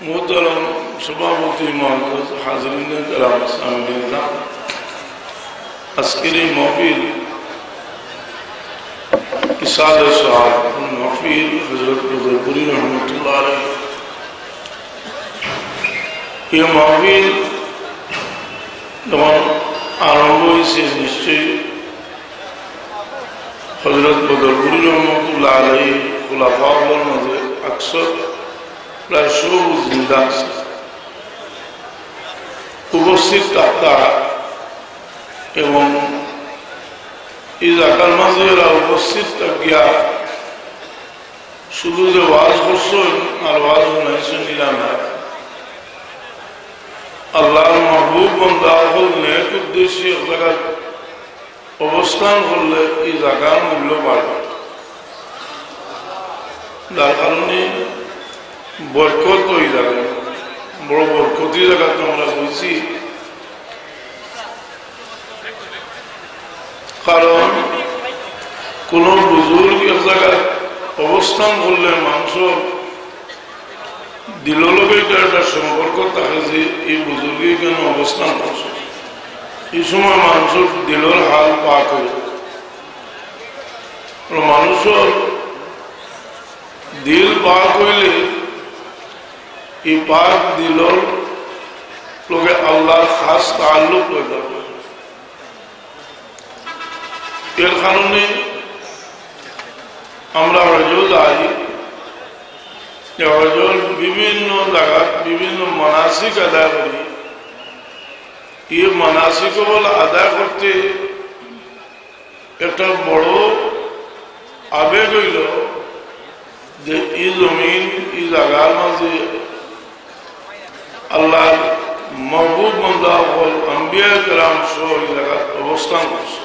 मोहतरम सभापति मोहम्मद हाज़रीन किराम सामईन अस्करी महफिल इसाल साहब महफिल हजरत बुज़ुर्गपुरी रहमतुल्लाह अलैह ये महफिल जब आरंभ से निश्चय हजरत बुज़ुर्गपुरी रहमतुल्लाह अलैह खुलाफाउल मज़े अक्सर প্রায় সব জিন্দা আছে উপস্থিত তারা এবং এই জায়গার মাঝে এরা উপস্থিত থাকিয়া শুধু যে ওয়াজ করছেন আর ওয়াজ শুনাইছেন নিলাম আল্লাহর মাহবুব বান্দা হল নেক উদ্দেশ্যে এক জায়গায় অবস্থান করলে এই জায়গার মূল্য বাড়বে যার কারণে বরকত ওই জায়গায় বড় বরকতি জায়গাতে আমরা বলছি কারণ কোন বুজুর্গ এক জায়গায় অবস্থান করলে মানুষ দিললগে একটা সম্পর্ক থাকে যে এই বুজুর্গে কেন অবস্থান করছে এই সময় মানুষের দিলর হাল পাক হয়ে মানুষের দিল পাক হইলে এই পাক দিলর লোকে আল্লাহর খাস তাল্লুক পয়দা করে এর কারণে আমরা হজও যাই যে হজর বিভিন্ন জায়গায় বিভিন্ন মানাসিক আদায় করি এই মানাসিক বল আদায় করতে একটা বড় আবেগ হইল যে এই জমিন এই জায়গার মাঝে আল্লাহর মাহবুব বান্দা হল আম্বিয়া কেরাম সহ এই জায়গায় অবস্থান করছে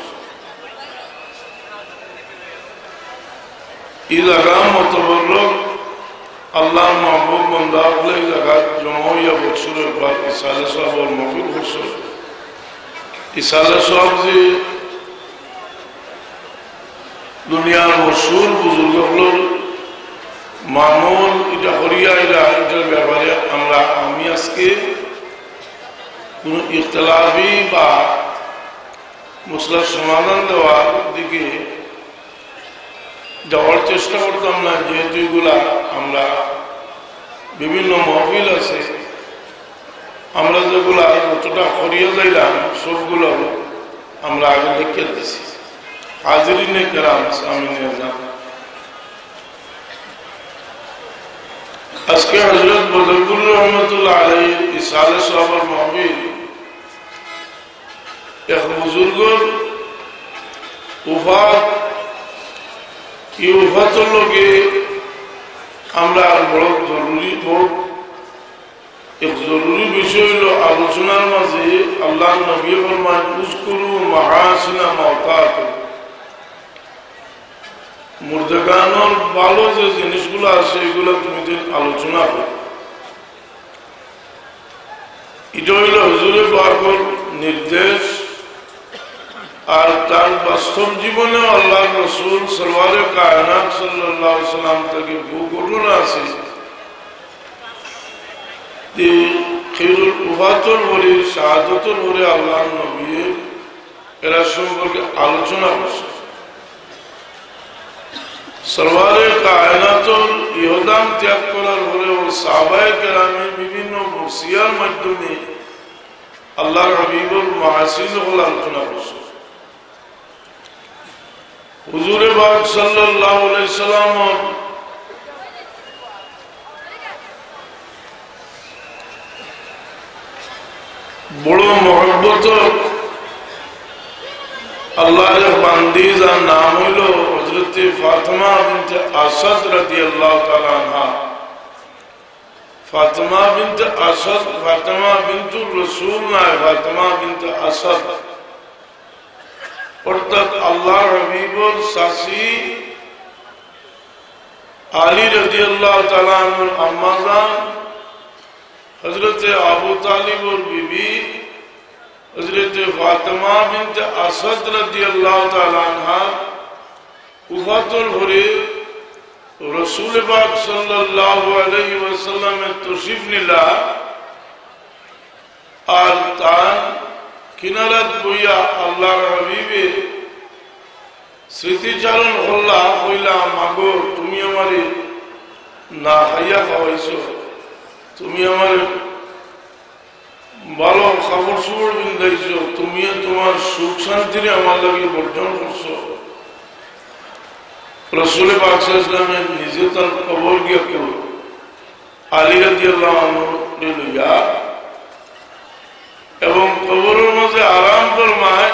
এই জায়গা মতবরক আল্লাহর মাহবুব বান্দা হলে এই জায়গায় জমইয়া বছরের পর ইসালে সাহেব মফিল করছে ইসালে সাহেব যে দুনিয়ার মশহুর বুজুর্গ হল মামুল এটা হরিয়া এটার ব্যাপারে আমি আজকে কোন ইখতিলাফি বা মসলার সমাধান দেওয়ার দিকে যাওয়ার চেষ্টা করতাম না যেহেতু এগুলা আমরা বিভিন্ন মহফিল আছে আমরা যেগুলা যতটা হরিয়া যাইলাম সবগুলো আমরা আগে লিখে দিছি হাজিরিনে কেরাম সামিনে যান আজকে হযরত বুজুর্গুল রহমতুল্লাহ আলাইহি ইসালে সাহাবার মাহফিল এক বুজুর্গর ওফাত এই ওফাতের লগে আমরা বড় জরুরি বিষয় হলো আলোচনার মাঝে আল্লাহর নবী ফরমান উযকুরু মাহাসিনা মাওতাকুম মুর্দাগানোর ভালো যে জিনিসগুলো আছে এগুলো তুমি আলোচনা করো এটা হইল হুজুরে পাকের নির্দেশ আর তার বাস্তব জীবনে আল্লাহর রাসূল সরওয়ারে কায়নাত সাল্লাল্লাহু আলাইহি ওয়াসাল্লাম থেকে বহু ঘটনা আছে যে খায়রুল উফাতুল ওলি শাহাদাতুল ওলি আল্লাহর নবী এরা সম্পর্কে আলোচনা করছে সরওয়ারে কায়নাতুল ইহদাম ত্যাগ করার পরে ও সাহাবায়ে কেরামের বিভিন্ন ওসিয়ার মাধ্যমে আল্লাহর হাবিবুর মাহাসিন হল আলোচনা করছে হুজুরে পাক সাল্লাল্লাহু আলাইহি সাল্লাম বড় মহব্বত আল্লাহর বান্দি যার নাম হইল হযরত ফাতেমা বিনতে আসাদ রাদিয়াল্লাহু তাআলা আনহা ফাতেমা বিনতে আসাদ ফাতেমা বিনতুর রাসূল নয় ফাতেমা বিনতে আসাদ অর্থাৎ আল্লাহর হাবিবুর শাশি আলী রাদিয়াল্লাহু তাআলা আনহুর আম্মা জান হযরত আবু তালিবর বিবি हजरत फातिमा बिन्त असद रदियल्लाहु ताआला अन्हा उफातुल हुरे রসুল পাক সাল্লাল্লাহু আলাইহি ওয়াসাল্লামের তশরিফ নিলা আর তার কিনারাত বইয়া আল্লাহর হাবিবে স্মৃতিচারণ হল্লা হইলা, মাগো তুমি আমারে না খাইয়া খাওয়াইছো, তুমি আমার ভালো কাপড় চোপড় পিন্ধাইছো, তুমি তোমার সুখ শান্তিরে আমার লাগে বর্জন করছো। রসুল পাক সাল্লাল্লাহু আলাইহি ওয়াসাল্লামের নিজে তার কবর গিয়া কেউ আলী রাদিয়াল্লাহু আনহু লইয়া এবং কবরের মাঝে আরাম ফরমায়,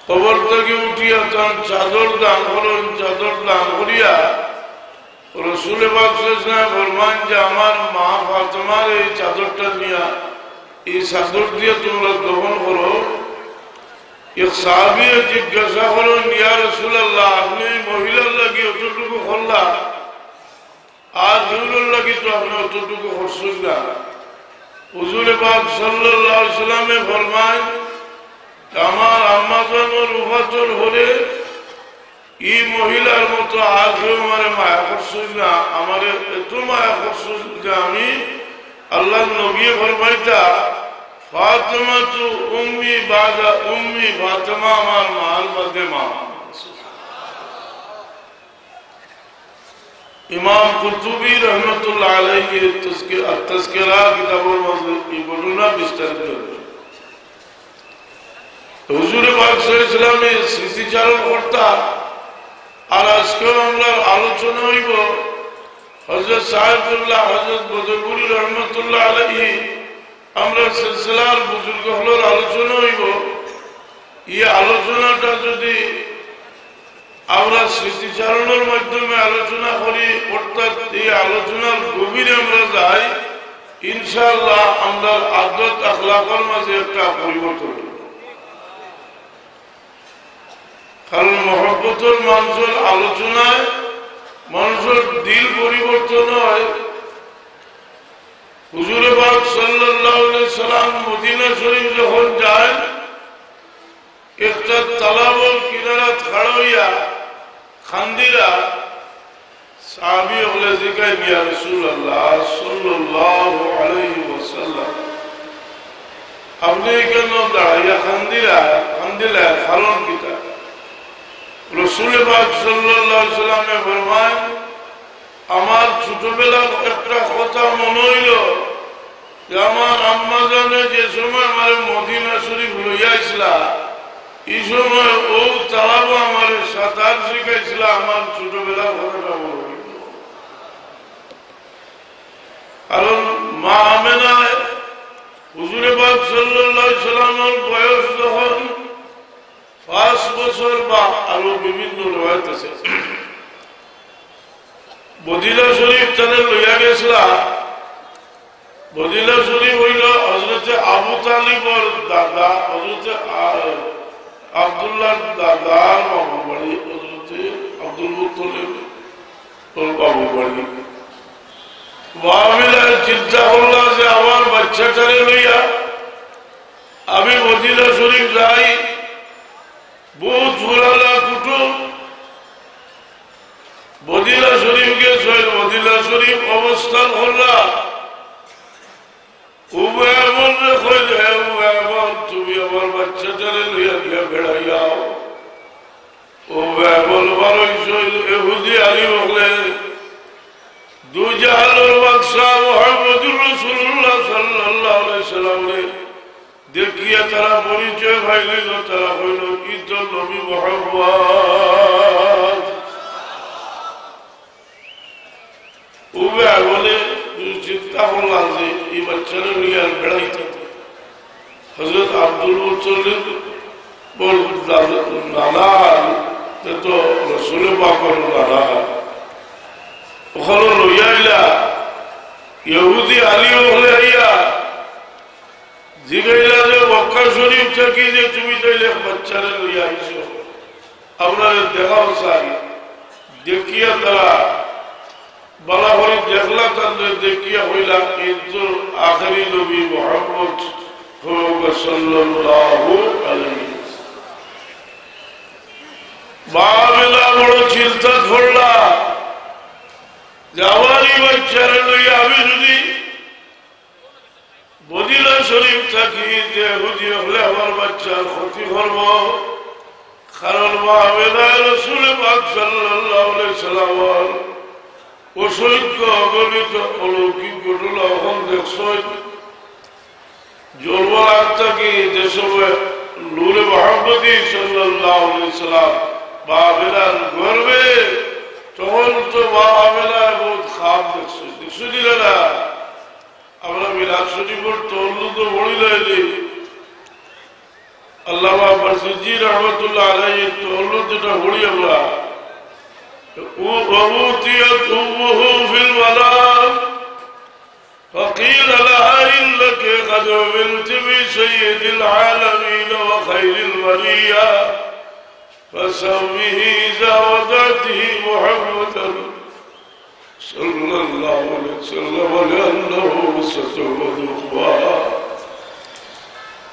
কবর থেকে উঠিয়া তার চাদর দান করেন, চাদর দান করিয়া রসুল পাক সাল্লাল্লাহু আলাইহি ওয়াসাল্লাম ফরমান যে আমার মা ফাতেমার এই চাদরটা নিয়া এই চাদর দিয়ে তোমরা দফন করো। এক সাহাবী জিজ্ঞাসা করেন, ইয়া রাসূলুল্লাহ, আপনি মহিলার লাগি অতটুকু করলা আর হুজুরের লাগি তো আপনি অতটুকু করছেন না। হুজুর পাক সাল্লাল্লাহু আলাইহি ওয়াসাল্লামে ফরমান, আমার আম্মা জানের উফাতর হলে এই মহিলার মতো আর কেউ আমারে মায়া করছেন না, আমারে এত মায়া করছেন যে আমি আল্লাহর নবী ফরমাইতা ফাতেমা তু উম্মি বাদা উম্মি, ফাতেমা আমার মার বাদে মা। ইমাম কুতুবী রহমাতুল্লাহ আলাইহি তাযকিরা কিতাবের মধ্যে এই ঘটনা বিস্তারিত করেছেন। হুজুর পাক সাল্লাল্লাহু আলাইহি ওয়াসাল্লামের স্মৃতিচারণ করতা। আর আজকেও আমরা আলোচনা হইব হযরত সাহেবুল্লাহ হযরত বদরপুরি রহমাতুল্লাহ আলাইহি, আমরা সিলসিলার বুজুর্গ হলোর আলোচনা হইব। এই আলোচনাটা যদি আমরা স্মৃতিচারণের মাধ্যমে আলোচনা করি, অর্থাৎ এই আলোচনার গভীরে আমরা যাই, ইনশাআল্লাহ আমরা আদত আখলাকের মাঝে একটা পরিবর্তন হইব। কারণ মহব্বতের মানুষের আলোচনায় মানুষের দিল পরিবর্তন হয়। হুজুর পাক সাল্লাল্লাহু আলাইহি সাল্লাম মদিনা শরীফ যখন যায়, একটা তালাবর কিনারা খাড়া হইয়া খান্দিরা সাহাবী হলে জিজ্ঞাসা, ইয়া রাসূলুল্লাহ সাল্লাল্লাহু আলাইহি ওয়াসাল্লাম, আপনি কেন দাঁড়াইয়া খান্দিলা কারণ কিটা? রসুল পাক সাল্লাল্লাহু আলাইহি ওয়াসাল্লামে ফরমান, আমার ছোটবেলার একটা কথা মনে হইল যে আমার আম্মা জানে যে সময় আমার মদিনা শরীফ লইয়াছিলা, এই সময় ও তালাবো আমার সাঁতার শিখাইছিল, আমার ছোটবেলার কথাটা মনে হইল। কারণ মা আমেনা হুজুর পাক সাল্লাল্লাহু আলাইহি ওয়াসাল্লামের বয়স যখন 5 বছর বা আরো বিভিন্ন রওয়ায়াত আছে, মদিনা শরীফ তাদের লইয়া গেছিল। মদিনা শরীফ হইল হযরত আবু তালিবর দাদা, হযরত আব্দুল্লাহর দাদার বাবু বাড়ি, হযরত আব্দুল মুত্তালিব ওর বাবু বাড়ি। বাবা চিন্তা করল যে আমার বাচ্চাটারে লইয়া আমি মদিনা শরীফ যাই, বহুত পুরানা কুটুম মদিনা শরীফ গেছে, মদিনা শরীফ অবস্থান করলা। তুমি আমার বাচ্চাটারে লইয়া দিয়া বেড়াইয়াও। ও বলবার এহুদি আলী বলে, দুই জাহালের বাদশাহ মুহাম্মদুর রাসূলুল্লাহ সাল্লাল্লাহু আলাইহি সাল্লামের দেখিয়া তারা পরিচয় পাইল, তারা হইল কি তো নবী মুহাম্মদ। বলে চিন্তা করলাম যে এই বাচ্চারা নিয়ে আর বেড়াইতে। হযরত আব্দুল মুত্তালিব বল, নানা তো রসুল পাকের নানা, ওখানে লইয়া আইলা। ইহুদি আলী হলে আইয়া জিগাইলা যে মক্কা শরীফ থাকি যে তুমি তাইলে বাচ্চারে লইয়া আইছো, আপনার দেখাও চাই। দেখিয়া তারা বলা হরি দেখলা, তাদের দেখিয়া হইলা কিন্তু আখেরি নবী মুহাম্মদ সাল্লাল্লাহু আলাইহি ওয়াসাল্লাম। বাবা বড় চিন্তা করলা যে আমারই বাচ্চারা লইয়া আমি যদি মদিনা শরীফ থাকি যে হুজি হলে আমার বাচ্চার ক্ষতি করব, কারণ মা আমেনা রাসূল পাক সাল্লাল্লাহু আলাইহি সাল্লাম অসংখ্য অগণিত অলৌকিক ঘটনা এখন দেখছেন। জলওয়ার থাকি যে সময় নূরে মুহাম্মদী সাল্লাল্লাহু আলাইহি সাল্লাম মা আমেনার গর্বে, তখন তো মা আমেনা বহুত খাম দেখছো দিলে না। আমরা মিলাদ শরীফের তওল্লুদ পড়িলে আল্লামা বারজিজি রহমাতুল্লাহ আলাইহি তওল্লুদ যেটা পড়ি আমরা, وأوتيت أمه في المنام فقيل لها إنك قد عملت بسيد العالمين وخير البرية فسويه إذا ودعته محمدا صلى الله عليه وسلم لأنه ستعبد أخبار।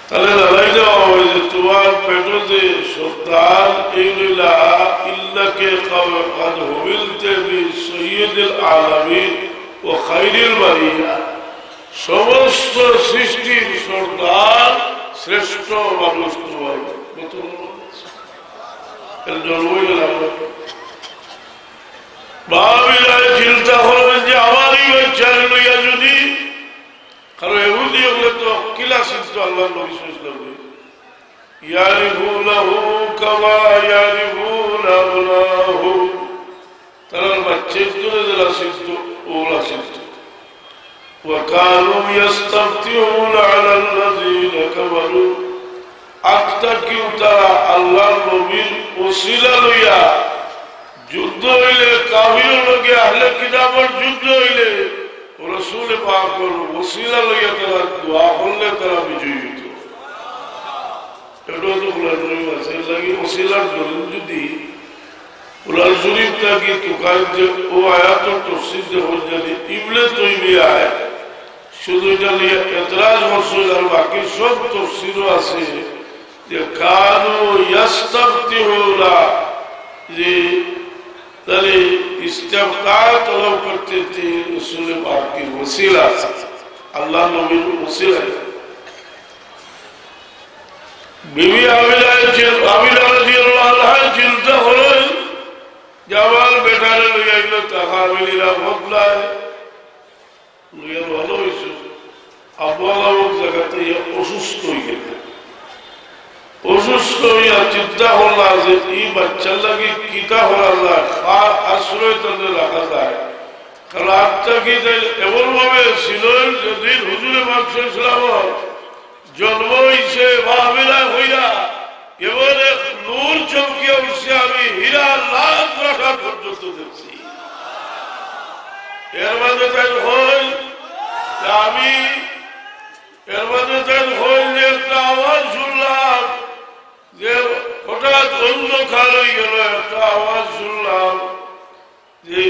তাহলে লড়াই দেওয়া হয়েছে তোমার পেটো যে সন্তান এইলা ইল্লাকে কাদ হুবিলতে বিসইয়্যিদিল আলামিন ওয়া খায়রিল বারিয়া, সমস্ত সৃষ্টির সন্তান শ্রেষ্ঠ মানুষ তোমার জন্মই গেলাম। ভাবিরা চিন্তা করবেন যে আমারই বাচ্চারে লইয়া যদি, কারণ এহুদি হলে তো কিলা সিদ্ধ আল্লাহ নবী সাল্লাল্লাহু আলাইহি ওয়াসাল্লাম ইয়ারিফুনাহু কামা ইয়ারিফুনা আবনাহু, তারা বাচ্চার জন্য যারা সিদ্ধ ওরা সিদ্ধ। ওয়াকানু ইস্তাফতিউনা আলাল্লাযীনা কাফারু, আত্তাকিউ তারা আল্লাহর নবীর ওসিলা লইয়া যুদ্ধ হইলে, কাফির লোকে আহলে কিতাবের যুদ্ধ হইলে রাসূল পাকের ওসিলা লইয়া তারা দোয়া করলে তারা বিজয়ী হইত। এটা তো কোরআনের আছে লাগি ওসিলার দলিল যদি কোরআন শরীফ থাকি তোকাই যে ও আয়াতের তাফসীর যে হজ্জানি ইবনে তাইমিয়া আয়াত, শুধু এটা নিয়ে এতরাজ করছিল আর বাকি সব তাফসীরও আছে যে কানু ইস্তাফতিহুনা, যে তাহলে ইস্তেফতা তলব করতে थे रसूल पाक की वसीला से, अल्लाह नबी वसीला। बीवी आमिना রাদিয়াল্লাহু আনহা চিন্তা হলেন যে আমার বেটারে লইয়া এলো তাহাবিলিরা বদলায় লইয়া ভালো হয়েছে। আবহাওয়া জায়গাতে অসুস্থ হয়ে গেল, অসুস্থ হইয়া চিন্তা করলা যে এই বাচ্চার লাগে কিতা করা যায়, কার আশ্রয় তাদের রাখা যায়। কারণ আত্মা কি এমন ভাবে ছিল যেদিন হুজুরে পাক সাল্লাল্লাহু আলাইহি ওয়াসাল্লাম জন্ম হইছে ভাবিলা হইয়া এবারে নূর চমকিয়া উঠছে, আমি হীরা লাখ রাখা পর্যন্ত দেখছি। এর মাঝে তাই হল আমি, এর মাঝে তাই হল যে একটা আওয়াজ শুনলাম, যে হঠাৎ অন্ধকার হয়ে গেল, একটা আওয়াজ শুনলাম যে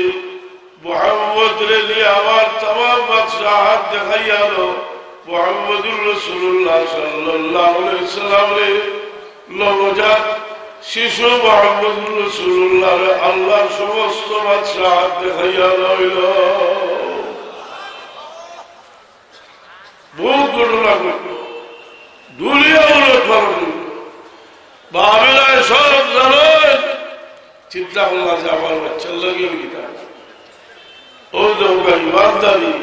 মুহাম্মদ রে নিয়ে আমার তামাম বাদশাহাত দেখাইয়া আলো, মুহাম্মদুর রাসূলুল্লাহ সাল্লাল্লাহু আলাইহি ওয়াসাল্লাম রে নবজাত শিশু মুহাম্মদুর রাসূলুল্লাহ রে আল্লাহর সমস্ত বাদশাহাত দেখাইয়া লইল। বহুত ঘটনা ঘটল, দুনিয়া উলট পালট হইল। বাবিলায় সব জানেন, চিন্তা করলাম যে আমার বাচ্চার লাগে গীতা ও দৌড়া ইমানদারি,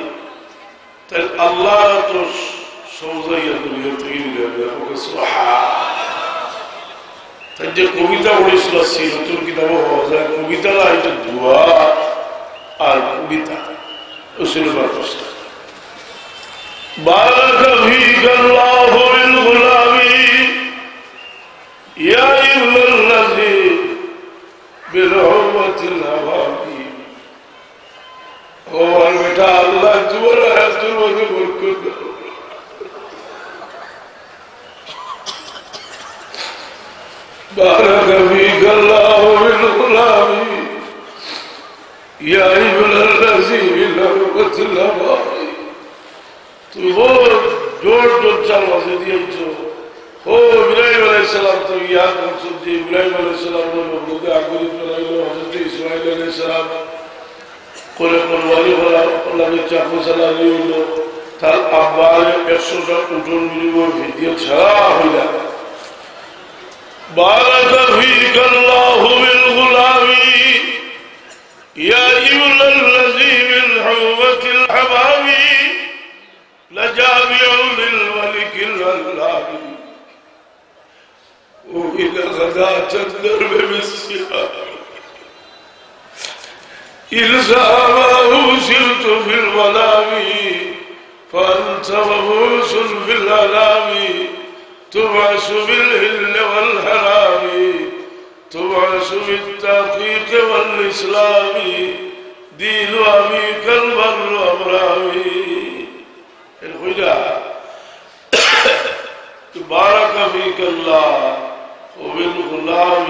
তাই আল্লাহ তো সৌজাইয়া দুনিয়া তৈরি হবে। তাই যে কবিতা পড়েছিল সিরাতুল কিতাব হওয়া যায়, কবিতা না, এটা দোয়া আর কবিতা উসুল বারকস। বারাকা ফীকাল্লাহু বিল গুলামি ইয়া আইয়ুহাল্লাযী বিরহমাতিল হাওয়াবি। ও আর বেটা আল্লাহ তোমার হাতের মধ্যে বরকত দাও। বারাকা ফীকাল্লাহু বিল গুলামি ইয়া আইয়ুহাল্লাযী বিরহমাতিল হাওয়াবি। তুমি বহুত জোর জোর চাল বাজে দিয়েছ। ও ইব্রাহিম আলাইহিস अलैहिस्सलाम तो याद मकसद जी इब्राहिम अलैहिस्सलाम ने मखलूक आखिरी फरमाइलो हजरत इस्माइल अलैहिस्सलाम कोले कुर्बानी वाला अल्लाह ने चाकू सला लियो तार अब्बारे 100টা উটন মিলিয়ে ভিডিও ছাড়া হইলা বারাক ফিকাল্লাহু বিল গুলামি ইয়া ইবনাল্লাযী মিন হুওয়াতিল হাবাবি لجامع للملك الغلابي وإلى غداة الدرب بالسهام إلزامه سرت في المنام فأنت مبعوث في الأنام تبعث بالهل والحرام تبعث بالتحقيق والإسلام دين أبيك البر أبرامي الهدى بارك فيك الله وبالغلام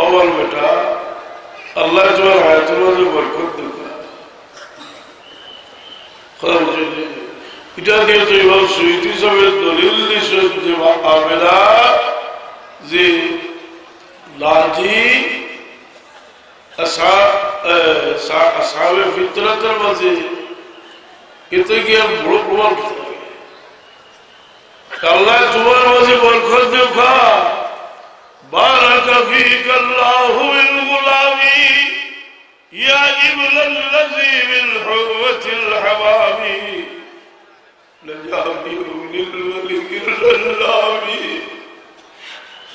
أول बेटा अल्लाह तुम्हारा हाथों में बरकत देगा खबर चलिए इधर के तो ये सुईती सब दलील निश्चित जब आवेला जे लाजी असावे फितरत मजे इतने की हम बड़ो प्रमाण अल्लाह तुम्हारे मजे बरकत देखा बारक फीकल्लाहु बिल गुलामी या इब्नल्लज़ी मिन हुवतिल हबाबी लजामी लिल मलिकिल गल्लामी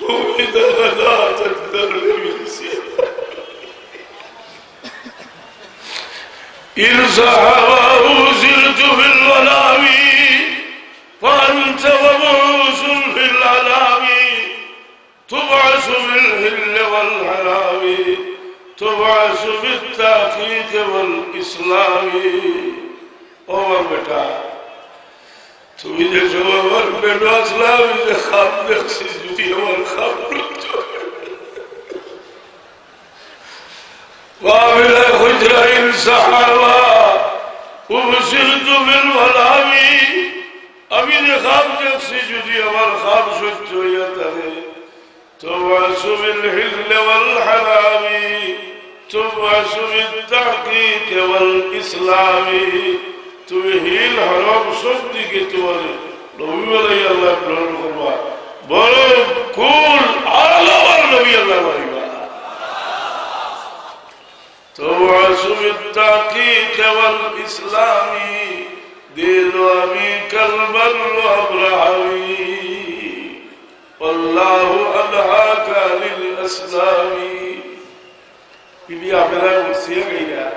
हुमिदा गदात الدرب بالسهام إلزامه زلت في الظلام فأنت مبعوث في الأنام تبعث بالهل والحرام تبعث بالتحقيق والإسلام और बेटा तुम ये जो और बेटा इस्लाम ये खाब देखी जुटी और खाब रुक वाबिला खुजराइन सहावा उबसिरतु बिल वलामी अभी ने खाब देखी जुटी और खाब सुच होया तरे تبعث بالهل والحرام تبعث بالتحقيق والإسلام تهيل حرام صدق تولي نبي ولي الله بلون خربا بلو كل على والنبي الله مريبا تبعث بالتحقيق والإسلام دين أبيك البر أبرهوي والله ألهاك للأسلام بيبي عبدالله مرسية غيرها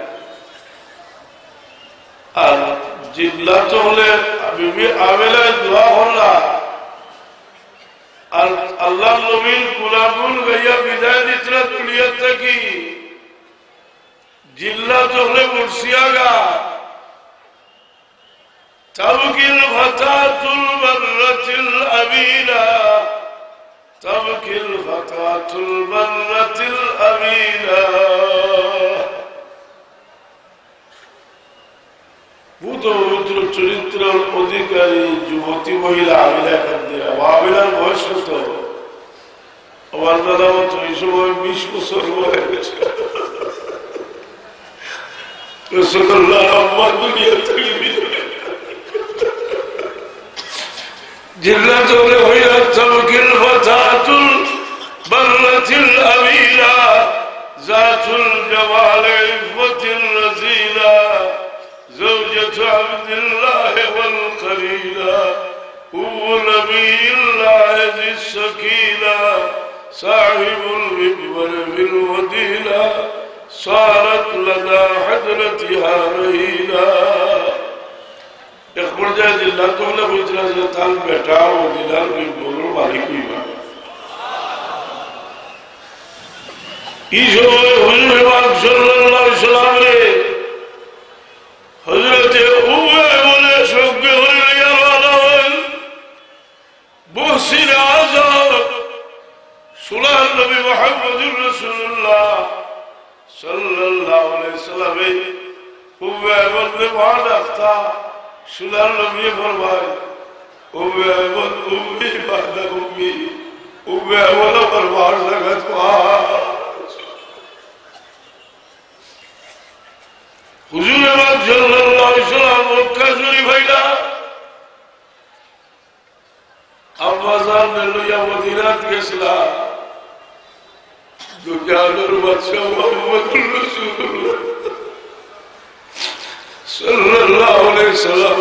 जिल्ला तो होले बीबी आवेला दुआ होला अल्लाह नबीन गुलामुल गया विदाय दितरा दुनिया तकी जिल्ला तो होले मुर्सियागा तबकिल फतातुल बर्रतिल अमीना तबकिल फतातुल बर्रतिल अमीना बुद्ध चरित्र अधिकारी युवती महिला आविला कर दिया आविला बयस तो আমার দাদা তো এই সময় 20 বছর বয়স রাসূলুল্লাহ আমার দুনিয়া থেকে বিদায় জিল্লা তোলে হইয়া তবকিল ফাতাতুল বাররাতিল আমিলা জাতুল জামাল ইফতিল রাজিলা زوجة عبد الله والخليلة هو نبي الله ذي السكينة صاحب المنبر في الوديلة صارت لنا حضرتها رهينة اخبر جائے دلہ تو لے بجرہ سے تال بیٹھا ہو دلال کی بولو مالک ہوئی بات ایشو حضور پاک صلی اللہ علیہ وسلم نے حضرت اوے بولے شوکے ہونے لیا والا محسن آزاد سلح نبی محمد رسول اللہ صلی اللہ علیہ وسلم اوے بولے وہاں رکھتا سلح نبی فرمائے أمي أحمد أمي بعد أمي أمي أحمد بربار لگت حضور احمد صلی اللہ علیہ وسلم مکہ شریف آئیلا আম্মাজান লইয়া মদিনাত গেছিলা দুনিয়ার বাদশা মুহাম্মদুর রাসূলুল্লাহ সাল্লাল্লাহু আলাইহি সাল্লাম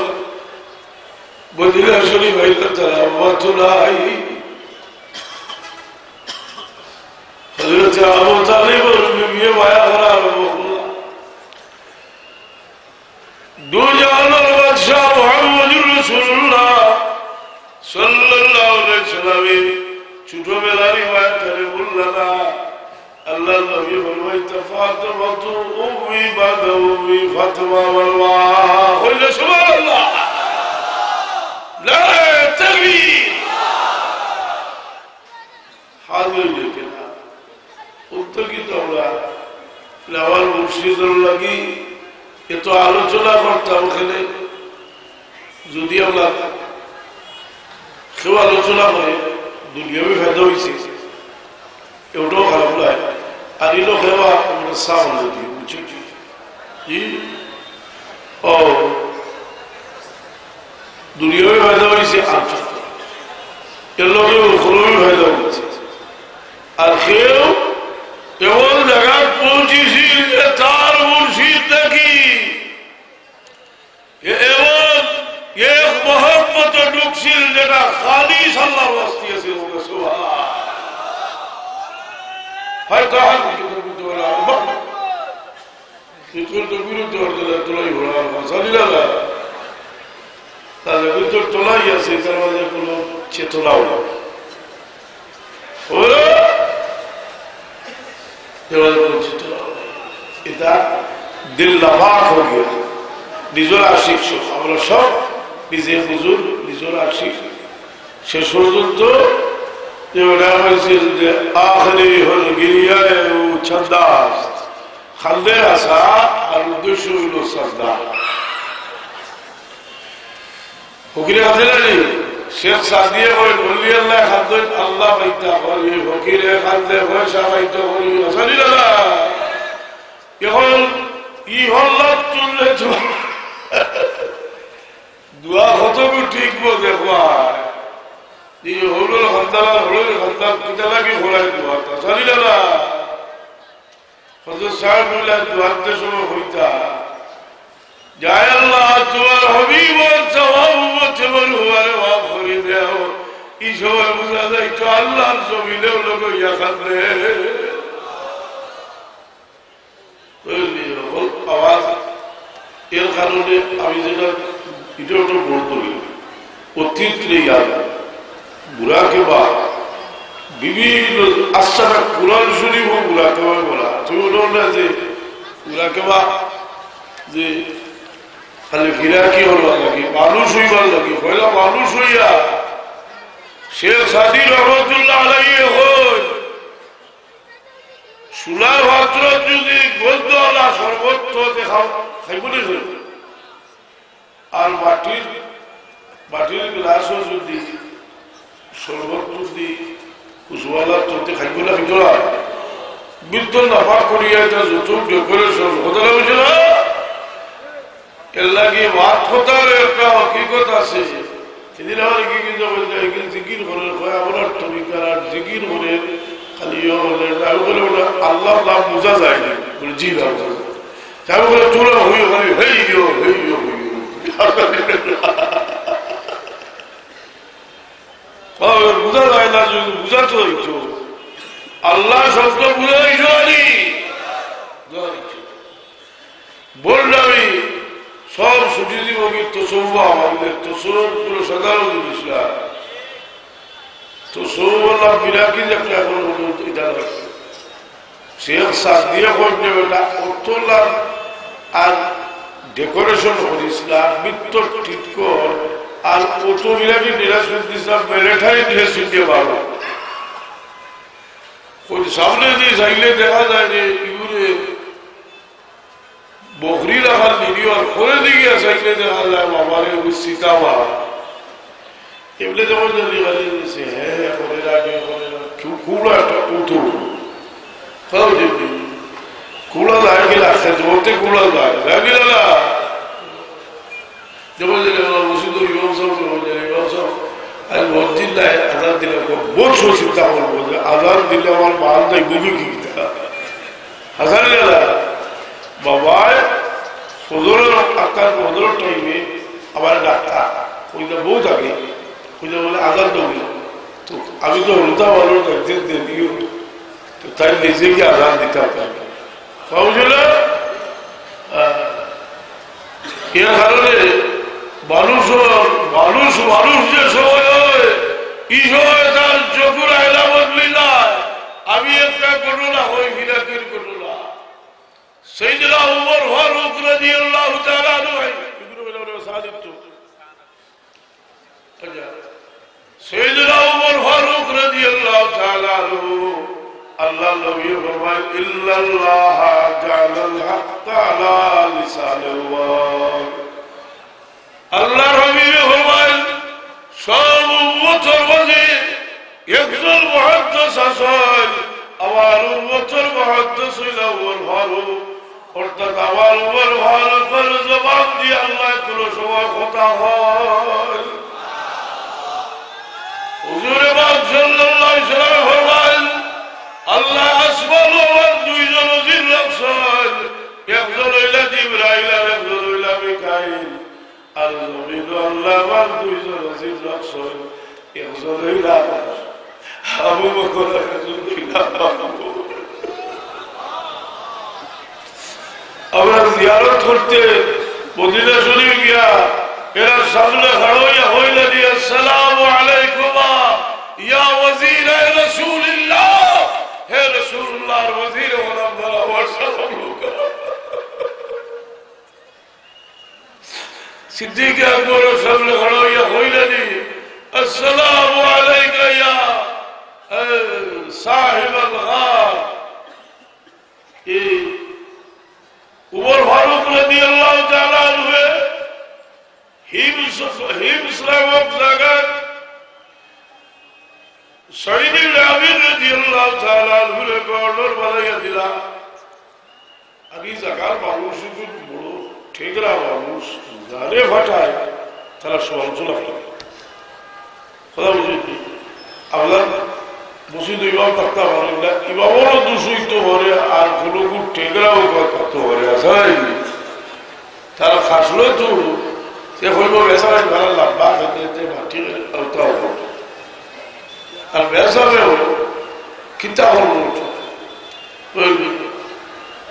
মদিনা শরীফ আইলা তারা ওয়াতুলাই হযরত আবু তালিব বিয়ে মায়া করা দুনিয়ার বাদশা মুহাম্মদুর রাসূলুল্লাহ সাল্লাল্লাহু আলাইহি সাল্লাম ছোটবেলার রিওয়ায়াত করে বললেন আল্লাহর নবী ফরমাইতে ফাতিমা তু উম্মি বাদ উম্মি ফাতিমা ওয়া কইলে সুবহানাল্লাহ লা তাকবীর হাজির দেখেনা উত্তর কি তোমরা লাওয়াল মুর্শিদুল লাগি এত আলোচনা করতাম ওখানে যদি আমরা কেউ আলোচনা করে দুনিয়াবি ফায়দা হয়েছে এটাও খারাপ নয় আর এলো খেওয়া আমরা সাউন্ড দিই বুঝছি জি ও দুনিয়াবি ফায়দা হয়েছে আর এর লোকে ওখলবি ফায়দা হয়েছে আর কেউ এমন জায়গায় পৌঁছেছি যে তার মুর্শিদ দেখি এমন এক মোহাম্মত ঢুকছিল যেটা খালিস আল্লাহর ওয়াস্তে ছিল সুবহানাল্লাহ হয়তো বিরুদ্ধে তোলাই ভরা জানিলা তাদের ভিতর তোলাই আছে তার মাঝে কোনো চেতনাও এটা দিল লাফাক হয়ে গিয়া নিজের আশিক আমরা সব নিজে হুজুর নিজের আশিক শেষ পর্যন্ত যে ওটা হয়েছিল যে আখরি হল গিরিয়ায় ছন্দাস খান্দে আসা আর উদ্দেশ্য হইল শ্রদ্ধা ফকিরে খাতে জানি শেখ সাদিয়ে হয় বললি আল্লাহ খাদ্য আল্লাহ পাইতা করি ফকিরে খাদ্যে পয়সা পাইতা করি আসানি দাদা এখন ই হল চললে দুয়া কতটুকু ঠিক দেখবা হলুল খান্দালা হলুল খান্দাল কিতালাকে ঘোড়ায় দোয়া জানি না হযরত সাহেব বলে দোয়াতে সময় হইতা যায় আল্লাহ তোমার হাবিব ওর সওয়াব উম্মতে বল হুয়ারে ওয়াব করে দাও এই সময় বুঝা যায় তো আল্লাহর জমিনেও লোক ইয়া খান্দে আওয়াজ এর কারণে আমি যেটা এটা ওটা বলতে অতীত ইয়াদ বুড়া के बाद বিভিন্ন আশাটা কুরআন শরীফ ও বুড়া के बाद বলা তুমি বললে যে বুড়া के बाद যে খালি ফিরা কি হলো নাকি মানুষ হইবার লাগি পয়লা মানুষ হইয়া শেখ সাদি রহমাতুল্লাহ আলাইহি হল সুলা ভাত্র যদি গদ্য আলা সর্বত্র দেখাও খাইবনে আর মাটির গ্লাসও যদি শরবত যদি উজওয়ালা তোতে খাইব না ভিতরা বিদ্যুৎ নাফা করিয়া এটা যত ডেকোরেশন কথা বুঝে না এর লাগে মাত কথার একটা হকিকত আছে সেদিন আমার কি কিন্তু জিকির করে আপনার তরিকার আর জিকির করে খালি বলে ওটা আল্লাহ নাম বোঝা যায় না বলে জি না তাই বলে তোরা হইও খালি হইও হইও বুঝা যায় না যদি বুঝাতে হইতো আল্লাহ শব্দ বুঝাইছি বললাম সব ছুটি দিব কিন্তু সৌভ আমাদের তো সৌগুলো সাধারণ জিনিস না তো সৌ বললাম বিরাকি দেখলে এখন এটা শেখ সার দিয়ে করতে ওটা উত্তরলাম আর ডেকোরেশন করিছিল আর বৃত্ত ঠিক কর আর কত বিরাকি নিরাশুদ্ধ দিছিলাম মেলেঠাই নিরাশুদ্ধ দিয়ে ভালো ওই সামনে দিয়ে চাইলে দেখা যায় যে ইউরে বকরি রাখার নিরিও আর করে দিয়ে চাইলে দেখা যায় বাবারে ওই সীতামা যখন যদি গালি দিয়েছে হ্যাঁ করে রাখে করে কুড়া একটা উঠো কোথাও দেখবি কুড়া যায় গেলা খেতে বলতে কুড়া যায় রাগিল না যেমন ওষুধ ব্যবসা ব্যবসা আর মসজিদ নাই আজান দিলে বহু চিন্তা করবো যে আজান দিলে আমার মাল দেয় গুবি কি হাজার গেলা বাবায় ফজরের আকার ফজরের টাইমে আবার ডাক্তার ওইটা বউ থাকে ওইটা বলে আজান তো তো আমি তো রোজা ভালো দেখতে দিও তো তাই নিজেকে আজান দিতে হবে বুঝল এর কারণে মানুষ মানুষ মানুষ যে সময় হয় এই সময় তার চকুর আয়লা বদলি না আমি একটা ঘটনা হই ফিরাকির ঘটনা সাইয়েদনা উমর ফারুক রাদিয়াল্লাহু তাআলা আনহু সাইয়েদনা উমর ফারুক রাদিয়াল্লাহু তাআলা আনহু আল্লাহ নবী ফরমায় ইল্লাল্লাহ জালাল হক আলা লিসানিল আল্লাহ নবী ফরমায় সব উম্মতের মাঝে একজন মুহাদ্দিস আছেন আমার উম্মতের মুহাদ্দিস হইল উমর ফারুক অর্থাৎ আমার উমর ফারুকের জবান দিয়ে আল্লাহ কোনো সময় কথা হয় হুজুর পাক সাল্লাল্লাহু আলাইহি ওয়াসাল্লাম ফরমায় আল্লাহ আসমান ওয়ার দুইজন ওজির রাখছেন একজন হইল জিবরাইল আর একজন হইল মিকাইল আর জমিন আল্লাহ ওয়ার দুইজন ওজির রাখছেন একজন হইল আবু বকর আর একজন হইল আমরা জিয়ারত করতে মদিনা শরীফ গিয়া এরা সামনে খড়াইয়া হইলা দিয়ে আসসালামু আলাইকুম ইয়া ওয়াজির রাসূলুল্লাহ হে রাসূলুল্লাহর ওয়াজির ওয়া আপনারা ওয়াসাল্লাম সিদ্দিক আকবর সামনে খড়াইয়া হইলা দিয়ে আসসালামু আলাইকা ইয়া সাহিবুল গার উমর ফারুক রাদিয়াল্লাহু তাআলা আনহু হিমস নামক জায়গায় শহীদ ইবনে আমির রাদিয়াল্লাহু তাআলা আনহু গভর্নর বানাইয়া দিলা আগে জায়গার মানুষ খুব বড় ঠেকরা মানুষ গানে ফাটায় তারা সমালোচনা করে কথা বুঝি আপনার মসজিদ ইমাম থাকতে পারেন না ইমামেরও দূষিত করে আর কোনো খুব ঠেকরাও করতে পারে আসলে তারা ফাঁসলো তো সে হইব বেসারাই ভালো লাভবা খেতে মাটি আলতাও আর বেসারেও কিতা হল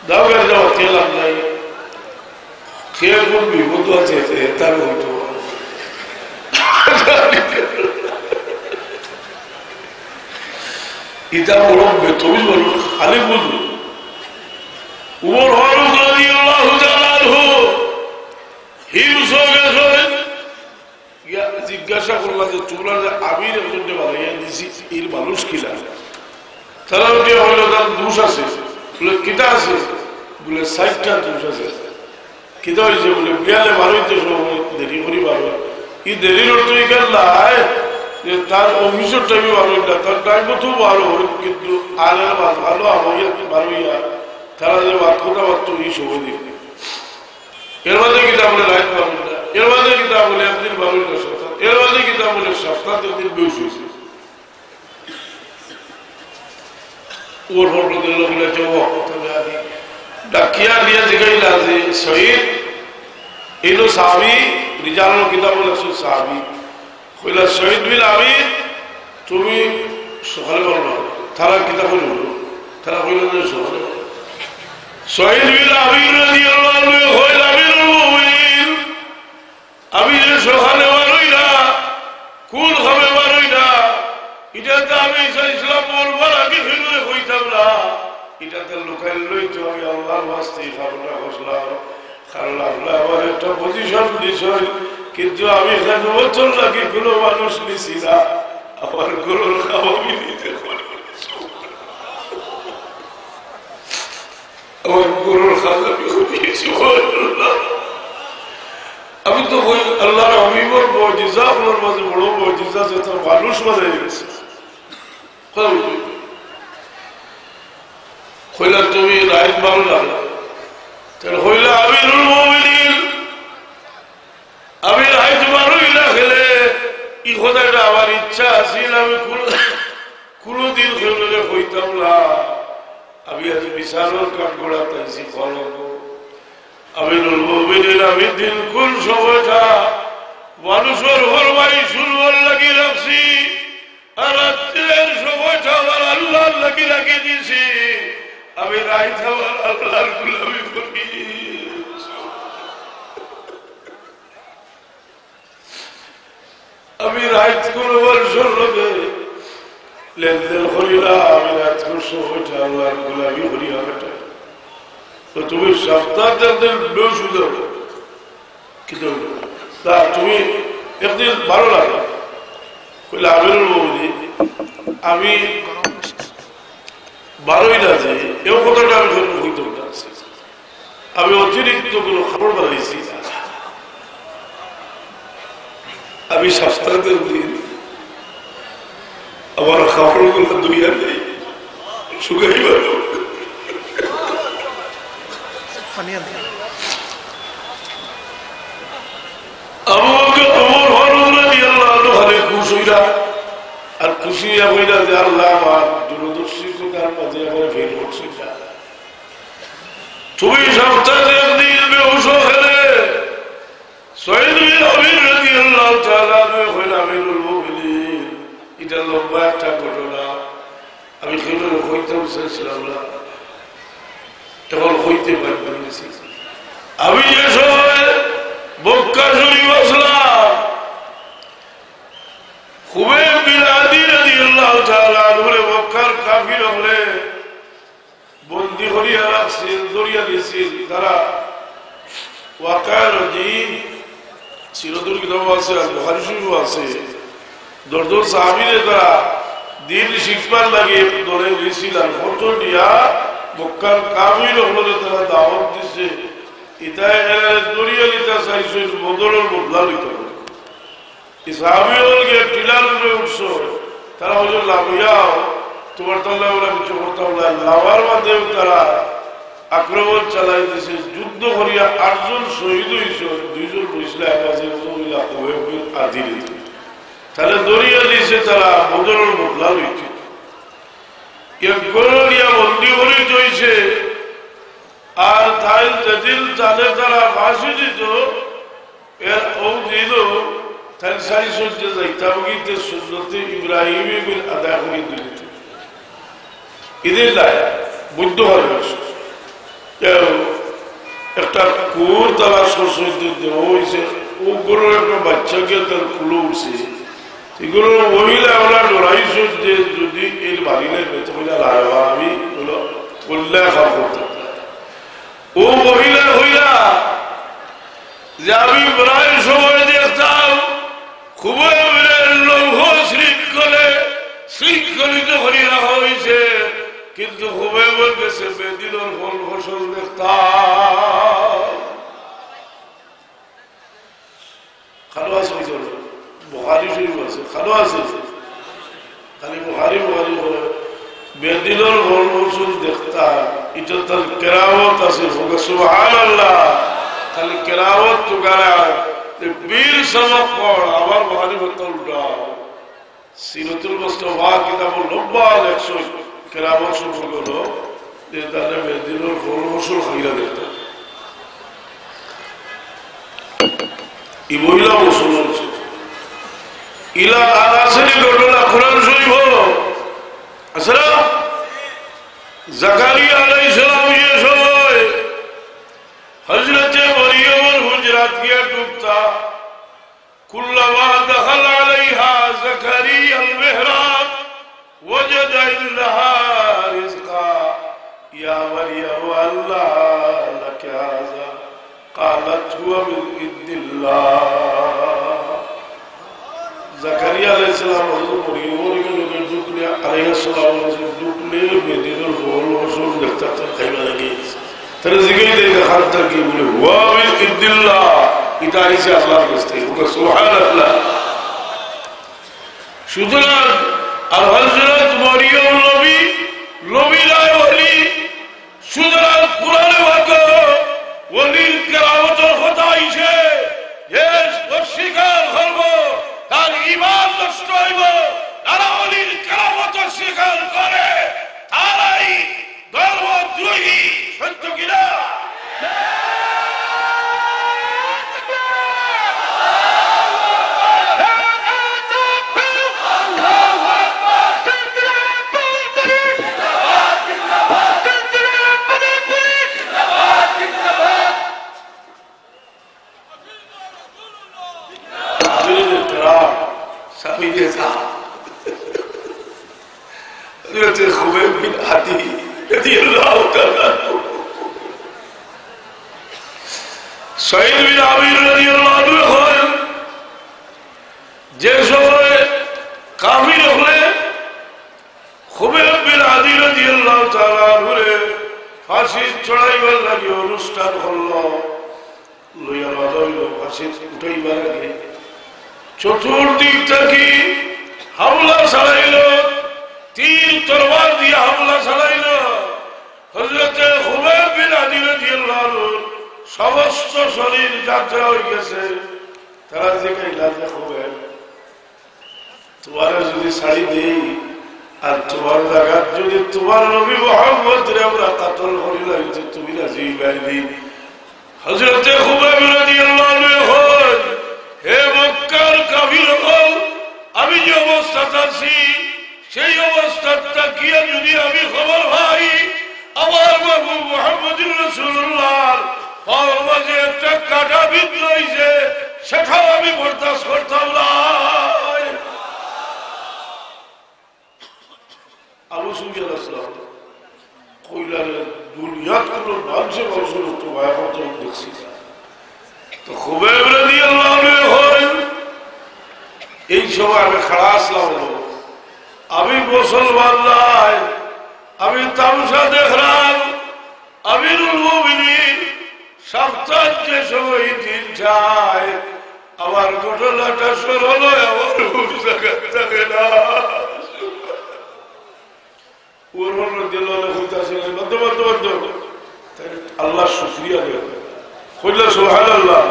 দাওয়ার যাওয়া খেলাম নাই খেয়ে খুব বিপদ আছে তার হইতো ইটা বড় বেতবি বলুন খালি বলুন উমর ফারুক রাদিয়াল্লাহু তাআলা আনহু হিমস গেছেন জিজ্ঞাসা করলাম যে তোমরা যে আমির একজন বানাইয়া দিছি এর মানুষ কিনা তারা হইল তার দোষ আছে বলে কিতা আছে বলে 60টা দোষ আছে কিতা হয়েছে বলে বিয়ালে বারোইতে দেরি করি বারো এই দেরির অর্থ এখানে নাই যে তার অফিসের টাইমে বারোই না তার টাইমও তো বারো কিন্তু আলের মাছ ভালো আমাইয়া বারোইয়া তারা যে কথা বার্ত এই সময় দিবে এর মাঝে কিতাব বলে লাইট বারোই না এর মাঝে কিতাব বলে একদিন বারোই না সপ্তাহ এর মাঝে কিতাব বলে সপ্তাহ একদিন বেশ হয়েছে ওর ফটোদের লোকগুলো ডাকিয়া দিয়া জিগাইলা যে শহীদ এলো সাহাবি রিজাল কিতাব বলে সাহাবি কইলা শহীদ বিন আমির তুমি সকালে বলো তারা কিতাব বলল তারা কইল যে সকালে শহীদ বিন আমির রাদিয়াল্লাহু আনহু কইলা আমিরুল মুমিনিন আমি যে সকালে বারোই না কোন হবে বারোই না এটাতে আমি ইসলাম বলবার আগে ফিরে হইতাম না এটাতে লোকাল লইতো আমি আল্লাহর ওয়াস্তে ভাবনা বসলাম কারণ আল্লাহ আমার একটা পজিশন দিয়েছেন কিন্তু আমি এখানে বছর লাগে কোনো মানুষ নিছি না আমার গরুর খাওয়াবি নিতে পারি আমার গরুর খাওয়াবি আমি তো আল্লাহর হাবিবর মুজিজা আপনার মাঝে বড় মজিজা যে তার মানুষ বানাই গেছে হইলা তুমি রাইত ভালো লাগে তাহলে হইলা আমিরুল মুমিনিন আমি রাইত ভালোই না খেলে ই খোদাটা আমার ইচ্ছা আছিল আমি কোনদিন খেলে হইতাম না আমি আজ বিশালের কাঠগড়া তাইছি ফলক আমিরুল মুমিনিন আমি দিন কোন সময়টা মানুষের হরমাই শুনবার লাগি রাখছি আর রাত্রের সময়টা আমার আল্লাহর লাগি রাখি দিছি আমি রাইত আমার আল্লাহর গোলামি করি আমি রাইত কোন বর্ষর লোকে লেনদেন করি না আমি রাত কোন সময়টা আল্লাহর গোলামি করি আমাটা তো তুমি সপ্তাহ একদিন বেউসুদ কিন্তু তা তুমি একদিন ভালো লাগে কইলে আমিরুল মুমিনিন আমি ভালোই না যে এও কথাটা আমি হইতে আমি অতিরিক্ত কোনো খবর বানাইছি আমি সপ্তাহের দিন আমার খবরগুলো দুইয়া নেই শুকাই ভালো আর খুশি হইলা যে আল্লাহ আমার দূরদর্শিতার মাঝে আমার ফেল করছে তুমি সপ্তাহে একদিন বেহুশ খেলে আমিরুল মুমিনিন এটা লম্বা একটা ঘটনা আমি খেলে হইতাম চাইছিলাম না তখন হইতে পারছি আমি যে সময় মক্কা শরীফ আসলাম খুবই বিলাদি রাদিয়াল্লাহু তাআলা আনহু মক্কার কাফির হলে বন্দী করিয়া রাখছেন দরিয়া দিয়েছেন তারা ওয়াকার দিন সিরাতুল কিতাব আছে আর বুখারী শরীফ আছে দর্দ সাহাবীদের তারা দিন শিখবার লাগে ধরে গেছিলেন ফটো দিয়া মক্কার কাফির হলে তারা দাওয়াত দিছে এটা দরিয়া লিতা চাইছে বদরের বদলা লিতে সাহাবীদেরকে টিলার উপরে উঠছো তারা হয়তো লাভিয়াও তোমার তাল্লাহ ওরা কিছু করতাম না লাভার মাধ্যমে তারা আক্রমণ চালাই দিয়েছে যুদ্ধ করিয়া 8 জন শহীদ হয়েছে 2 জন মুসলিম আদি তাহলে দরিয়া দিয়েছে তারা বদরের বদলা লইছে গরলিয়া বন্দি করে হয়েছে আর তাই যেদিন তাদের তারা ফাঁসি দিত এর ও দিল তাহলে সারি সহ্য যাইতাম কিন্তু সুন্নতে ইব্রাহিমী আদায় করে দিত ঈদের লায় বৈধ হবে একটা কুর তারা সরস্বতী দেওয়া হয়েছে ওগুলোর একটা বাচ্চাকে তার খুলে উঠছে এগুলো মহিলা আমরা লড়াইছ যে যদি এই বাড়িলে বেঁচে মহিলা লাইবা আমি কল্যাণ খাওয়া করতে ও মহিলা হইলা যে আমি প্রায় সময় দেখতাম খুবই লৌহ শৃঙ্খলিত করে রাখা হয়েছে কিন্তু খুবই বল গেছে বেদিনের ফল ফসল দেখতাম খালো আছে বুখারী শরীফ আছে খালো আছে খালি বুখারী বেদিনের ফল ফসল দেখতাম এটা তার কেরামত আছে সুবহানাল্লাহ খালি কেরামত তো গানা বীর সবক পড় আবার বুখারী হতে উল্টা সিরাতুল মুস্তাফা কিতাব লম্বা লেখছো কেরামত শুরু হলো যে তাহলে বেদিনের ফল ফসল খাইলা দেখতাম ই মহিলা মুসলমান ইলা আলাসের ঘটনা কোরআন শরীফ আসলে জাকারিয়া আলাইহিস সালাম ये সময় হযরতে মরিয়মের হুজরাত গিয়া ঢুকতা কুল্লামা দখল আলাইহা জাকারিয়া আল মিহরাব ওয়াজাদ ইনদাহা রিজকা ইয়া মরিয়ম আল্লাহ লাকা হাযা قالت هو من عند الله জাকারিয়া আলাইহিস সালাম হযরত মরিয়মের লোকের ঢুকলে আলাইহিস সালাম ঢুকলে বেদিনের ফল ফসল দেখতে খাইবা লাগে তাহলে জিগাই দেখে হাতটা কি বলে ওয়া মিন ইনদিল্লাহ এটা আইসা আল্লাহর কাছ থেকে সুবহানাল্লাহ সুতরাং আর হযরত মরিয়ম নবী নবীরাই ওলি। সুতরাং কোরআনে বাক্য ওলির কেরামতের কথা আইছে, যে অস্বীকার করব তার ঈমান নষ্ট হইব। যারা ওলির কেরামত অস্বীকার করে তারাই ধর্মদ্রোহী। সত্য কিনা? খুবৈব বিন আদি রাদিয়াল্লাহু তাআলা, সাঈদ বিন আমির রাদিয়াল্লাহু আনহু, যে সময় কাফির হলে খুবৈব বিন আদি রাদিয়াল্লাহু তাআলা আনহুরে ফাঁসি চড়াইবার লাগে অনুষ্ঠান হল, লইয়া বাঁধাইল। ফাঁসি উঠাইবার আগে চতুর্দিক থেকে হামলা চালাইল, তীর তরবার দিয়ে হামলা চালাইল। হযরতে খুবৈব বিন আদি রাদিয়াল্লাহু আনহুর সমস্ত শরীর যাত্রা হয়ে গেছে। তারা জিজ্ঞাসা, যে খুবৈব, তোমার যদি ছাড়ি দেই আর তোমার জায়গা যদি তোমার নবী মুহাম্মদরে আমরা কাতল করি লাগছে, তুমি রাজি হইবানি? হযরতে খুবৈব রাদিয়াল্লাহু আনহু, হে মক্কার কাফিরগণ, আমি যে অবস্থাতে আছি সেই অবস্থাটা কি যদি আমি খবর পাই আমার মাহবুব মুহাম্মদুর রাসূলুল্লাহর পায়ের মাঝে একটা কাঁটা বিদ্ধ হইছে, সেটাও আমি বরদাস্ত করতাম না। আবু সুফিয়ান আসলাম কইলার দুনিয়াত কোনো মানুষে মানুষের তো ভয়াবহ দেখছি। তো খুবৈব রাদিয়াল্লাহু আনহু এই সময় আমি খাড়া আসলাম, আমি মুসলমান নাই, আমি তামসা দেখলাম। আমিরুল মুমিনিন সপ্তাহ যে সময় দিন যায় আমার ঘটনাটা স্মরণ হয়, আমার জায়গা থাকে না। আল্লাহ শুকরিয়া দেব, সুবহানাল্লাহ,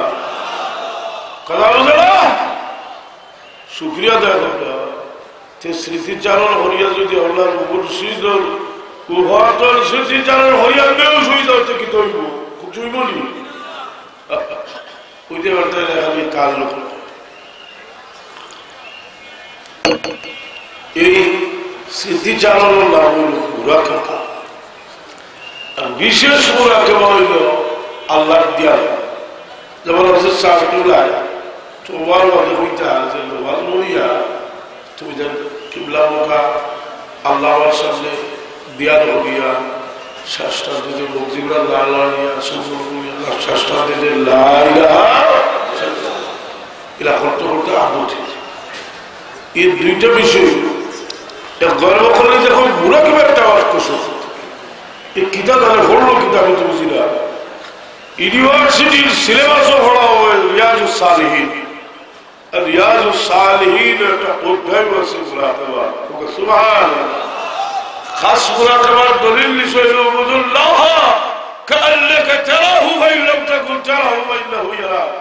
কথা বলছে না? শুকরিয়া দেয় স্মৃতিচারণ হরিয়া যদি আল্লাহর মুর্শিদর উহাতর স্মৃতিচারণ হরিয়া বেউস হয়ে যাও তো কি তৈব চুইব নি বুঝতে পারতে আমি কাল লোক। এই স্মৃতিচারণ নাম হইল ঘুরা কথা, আর বিশেষ ঘুরা কেমন হইল আল্লাহ দিয়া। যেমন হচ্ছে চারটুলায় তোমার মধ্যে হইতে আছে তোমার লইয়া তুমি যেন কিবলা মুখা আল্লাহর সামনে দিয়ার হইয়া শ্বাসটা দিতে বকজিবরা লালিয়া সুবহানাল্লাহ শ্বাসটা দিতে লা ইলাহা ইল্লাল্লাহ করতে করতে আদত। এই দুইটা বিষয় গর্ব করলে যখন বুড়া কিবা একটা অর্থ এই কিতাব তাহলে পড়লো কিতাব আমি তো বুঝি না। ইউনিভার্সিটির সিলেবাসও পড়া হয় রিয়াজুস সালিহিন, রিয়াজুস সালিহিন একটা অধ্যায় আছে মুরাকাবা। সুবহানাল্লাহ। খাস মুরাকাবার দলিল বিষয় হলো উবুদুল্লাহ কাআন্নাকা তারাহু ওয়া ইন লাম তাকুন তারাহু ওয়া ইন্নাহু ইয়ারাক।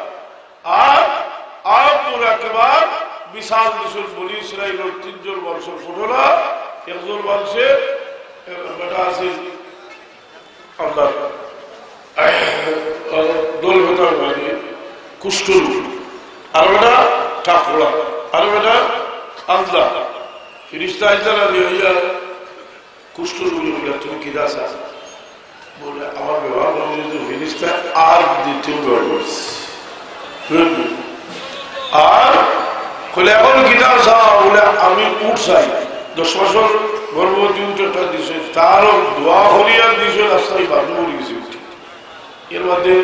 আর মুরাকাবার বিশাল বিষয় বলি ইসরাইলের তিনজন বংশের ফটোলা, একজন বংশের বেটা আছে আপনার দোল ভেতর মানে কুষ্ঠরু, আর বেটা ঠাকুরা, আর বেটা আন্দা ফিরিস্তা আইতারা দিয়া কুষ্ঠরু বলে তুমি কি দাস বলে আমার ব্যবহার করে ফিরিস্তা আর দ্বিতীয় ব্যবহার করছে। আর বলে এখন গীতা চাও বলে আমি উঠ চাই 10 বছর গর্ভবতী উঠটা দিছে, তারও দোয়া হরিয়ার দিছে রাস্তায় বাধ্য করে গেছে উঠে। এর মধ্যে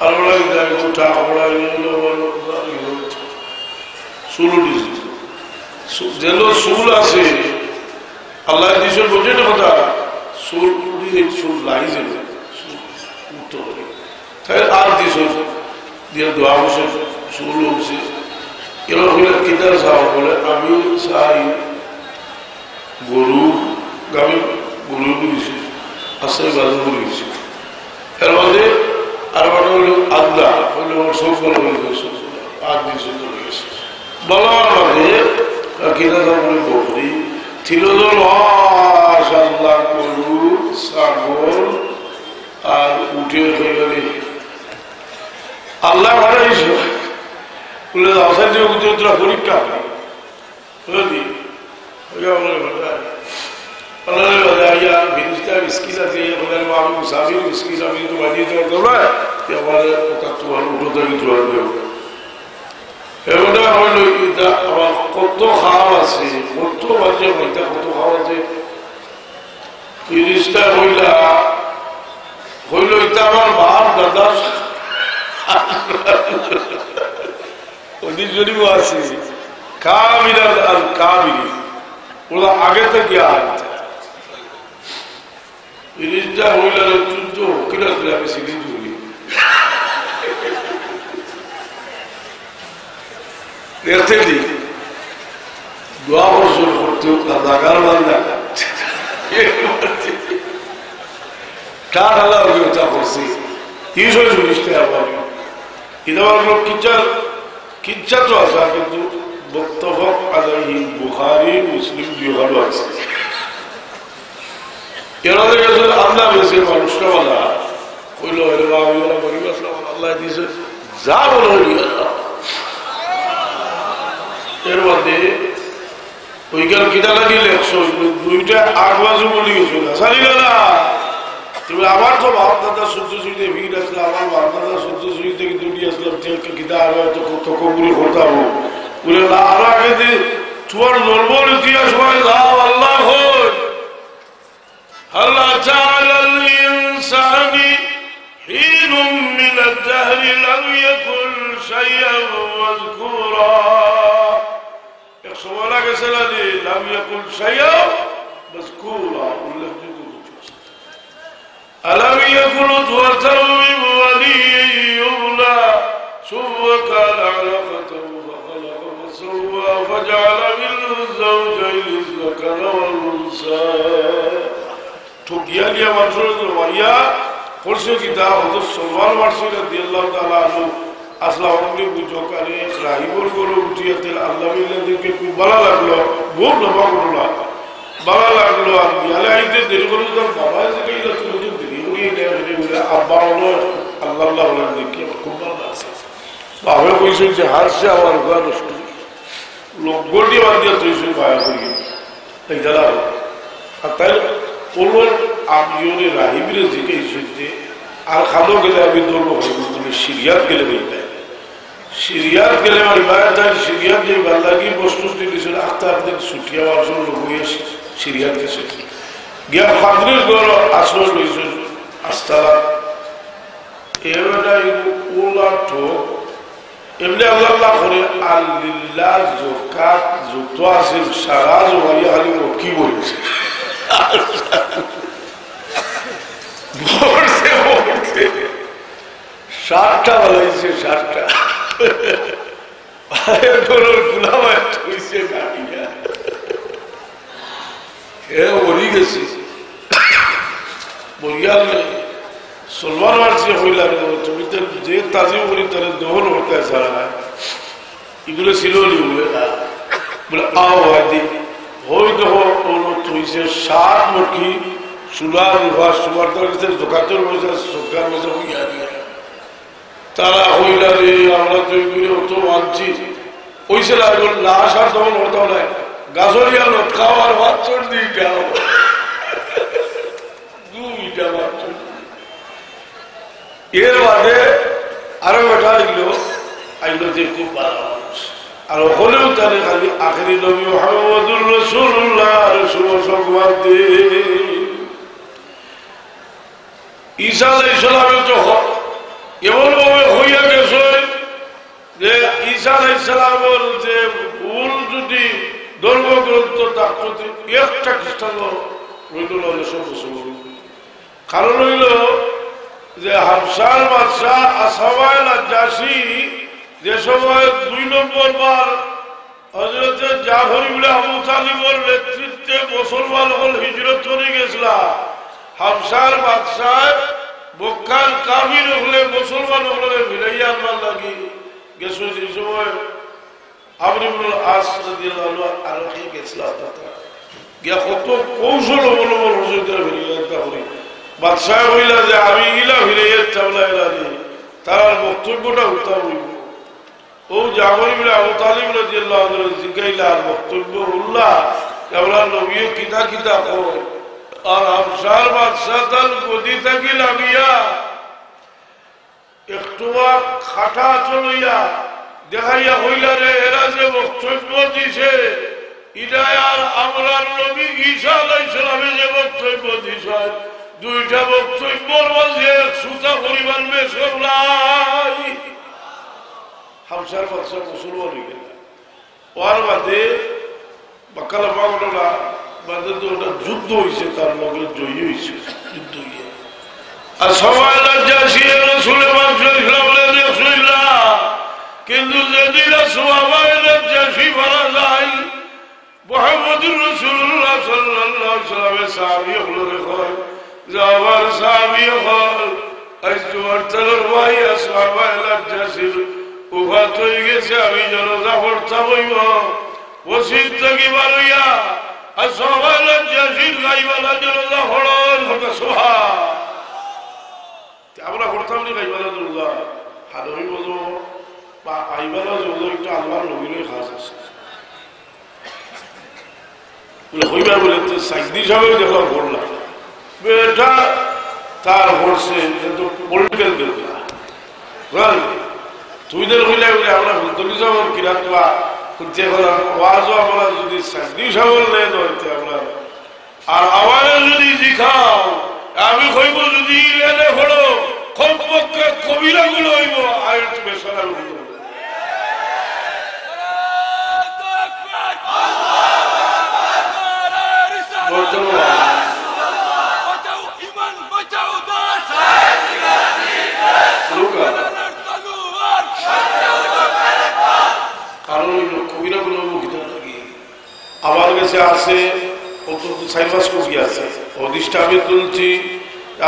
আরো লাগে উঠা চুল উঠিছে, যেন চুল আছে আল্লাহ দিছে বোঝে না কথা, চুল উঠি চুল লাগিছে উঠতে হবে তাই আর দিছে দিয়ে দোয়া বসে চুল উঠছে এবার বলে কিতার চাও বলে আমি চাই গরু আমি গরু করেছি আস্তে বাজু করেছি এর মধ্যে আর একটা হলো আদা হইলে আমার সব ভালো হয়ে গেছে আর দিন সুন্দর হয়ে গেছে বলার মাঝে কিনা চাও বলে বকরি তিলজন মাশাআল্লাহ গরু ছাগল আর উঠে হয়ে গেলে আল্লাহ বাড়াইছে বলে অসাধ্য উচ্চতরা পরীক্ষা বুঝলি স্কিল আছে আমি মুসাফির স্কিল আমি তো বানিয়ে দেওয়ার দৌড়ায় আমার উঠো হইল আমার কত খাওয়া আছে কত বাজে হইতা কত খাওয়া আছে 30টা হইলা হইল এটা আমার বাপ দাদা ওদের জন্য আছে কাবিরা আর কাবিরি ওরা আগে থেকে আছে 30টা হইলা চুদ্দ কিনা আমি সিদ্ধি করি দেখতে দিই 2 বছর করতে লাগার বান্ধা টাকা লাগবে ওটা করছি 340 টাকা পাবো এটা আমার কিচ্ছা তো আছে কিন্তু মুত্তাফাক আলাইহি বুখারী মুসলিম দুইভাবে আছে এরাদের কাছে আল্লাহ বেশি মানুষটা বলা কইল হইল আমি বলা পরিবেশ আল্লাহ দিয়েছে যা বলো এর মধ্যে ওইখানে কিনা লাগিলে 2টা 8 বাজু বলি গেছিল জানি না তুমি আমার তো বাপ দাদা সূর্য সুইতে ভিড় আসলে আমার বাপ দাদা সূর্য সুই থেকে দুটি আসলাম কিতা আরো তো কত কবুরি হতাম বলে আরো আগে যে তোমার নর্মল ইতিহাস হয় যাও আল্লাহ হই আল্লাহ চাআলাল ইনসানি হিনুম মিনাদ দাহরি লাম ইয়াকুন শাইআন মাযকুরা এক সময় লাগে সেলালি লাম ইয়াকুন শাইআন মাযকুরা উল্লেখযোগ্য ألم يكن نطفة من مني يمنى ثم كان علقة فخلق فسوى فجعل منه الزوجين الذكر والأنثى ঠকিয়া দিয়া মানুষের ভাইয়া পড়ছে কিতাব হযরত সালমান ফারসি রাদিয়াল্লাহু তাআলা আনহু আসলা অমনি বুঝকারে রাহিবুল গরু উঠিয়াতে আল্লাহ মিল্লাদিকে খুব ভালো লাগলো খুব লম্বা ঘটনা ভালো লাগলো আর বিয়ালে আইতে দেরি করে তো বাবা এসে কইলো তুমি আব্বা হলো আল্লাহ আল্লাহ বলেন দেখি খুব ভালো লাগছে বাবা কইছে যে হাসছে আমার ঘর লোক গোল্ডি বাদ দিয়ে তুইছে ভায়া করি এই দাদা আর তাই বলবেন আমি রাহিবিরে জিজ্ঞেস যে আর খালো গেলে আমি দৌড়বো তুমি সিরিয়াত গেলে বলতে সিরিয়াত গেলে আমার ইবাদত সিরিয়াত যে বাল্লাগি বস্তু দিয়েছিল আখতার দিন ছুটিয়া বছর লোক হয়ে সিরিয়াত গেছে গিয়া ফাদরির গড় আশ্রয় লইছে আস্তালা এবারে ওলা ঠোক এমনি আল্লাহ করে আল্লিল্লাহ জকাত যত আছে সারা জমাইয়া খালি কি বলছে ভরছে ভরছে 60টা বলাইছে 60টা গরুর গুলামায় হইছে গাড়িয়া এ ওরি গেছে বলিয়াল সলমান ফারসি হইলা তুমি তো যে তাজিম করি তার দহন হতে ছাড়া এগুলো ছিল বলে আও আদি হই দেখো হইছে 7 মুখী সুলার রুহা সুমার দোকানের মধ্যে সরকার মধ্যে হইয়া দিয়া তারা হইলা রে আমরা তো এগুলো অত মানছি ওইসে লাগলো লাশ আর তখন হতাও নাই গাছরিয়া লোক খাওয়ার বাচ্চর দুইটাও এর বাদে আরো বেটা আইলো যে খুব ভালো মানুষ আর ওখানেও তাদের খালি আখেরি নবী মুহাম্মদুর রাসূলুল্লাহ শুভ সংবাদ ঈসা আলাইহিস সালামের তো এমন ভাবে হইয়া গেছে যে ঈসা আলাইহিস সালামের যে ভুল যদি ধর্মগ্রন্থ তার প্রতি একটা খ্রিস্টান রইল না সব কারণ হইল যে হামসার বাদশাহ আসামায় নাজ্জাশী যে সময় 2 নম্বর বার হযরত জাফর ইবনে আবু তালিবের নেতৃত্বে মুসলমান হল হিজরত করে গেছলা হাবশার বাদশাহ মক্কার কাফির হলে মুসলমান হলে ভিড়াইয়া আনবার লাগি গেছো। যে সময় আমর ইবনে আস রাদিয়াল্লাহু আনহু গেছলা গিয়া কত কৌশল অবলম্বন হজরতের ভিড়াইয়া করি বাদশাহ হইলা যে আমি গিলা ভিড়াইয়া চাওলা তার বক্তব্যটা উত্তর হইব। ও জাফর ইবনে আবু তালিব রাদিয়াল্লাহু আনহু জিগাইলার বক্তব্য উল্লাহ কেবলা নবী কিতা কিতা কয় আর আবসার বাদশাহ তার গদি থাকি লাগিয়া একটু খাটা চলইয়া দেখাইয়া হইলা রে এরা যে বক্তব্য দিছে এটা আর আমরার নবী ঈসা আলাইহিস সালামে যে বক্তব্য দিছে দুইটা বক্তব্যের মাঝে সুতা পরিমাণ বেশক নাই। হাবশার বাদশাহ মুসলমান হয়ে গেল ওর বাদে বাক্কালা পাগলা বাদে তো ওটা যুদ্ধ হয়েছে তার লগে জয়ী হয়েছে যুদ্ধ হয়ে আর সবাই নাজাশী রাসূল রাসূলুল্লাহ কিন্তু যেদিন সাহাবায়ে নাজাশী মারা যায় মুহাম্মদুর রাসূলুল্লাহ সাল্লাল্লাহু আলাইহি ওয়াসাল্লামের সাহাবী হলো কয় যে আমার সাহাবী হল আজ তোমার তলোয়ার ভাই সাহাবায়ে নাজাশী উফাত হয়ে গেছে আমি জনতা পড়তা বইব ওসিদ থেকে বারইয়া আর সবাই নাজাশীর গাইবালা জনতা হড়ন হবে সোহা আমরা করতাম নি গাইবালা জনতা হাদমি বলো বা আইবালা জনতা একটু আল্লাহর নবীর খাস আছে বলে হইবা বলে তো সাইদি সাহেব দেখলাম পড়লাম বেটা তার পড়ছে কিন্তু পলিটিক্যাল দেখলাম তুইদের হইলে বলে আমরা হুলতলি যাব কিরাত বা খুঁজে ওয়াজও আমরা যদি সাইদি সাহেব নেই ধরতে আমরা আর আওয়াজে যদি জিখাও আমি কইব যদি লেনে হলো কমপক্ষে কবিরাগুলো হইব আয়াত বেসারা হইব কারণ কবিরাগুলো আমার কাছে আছে সাইফাস কবি আছে হদিসটা আমি তুলছি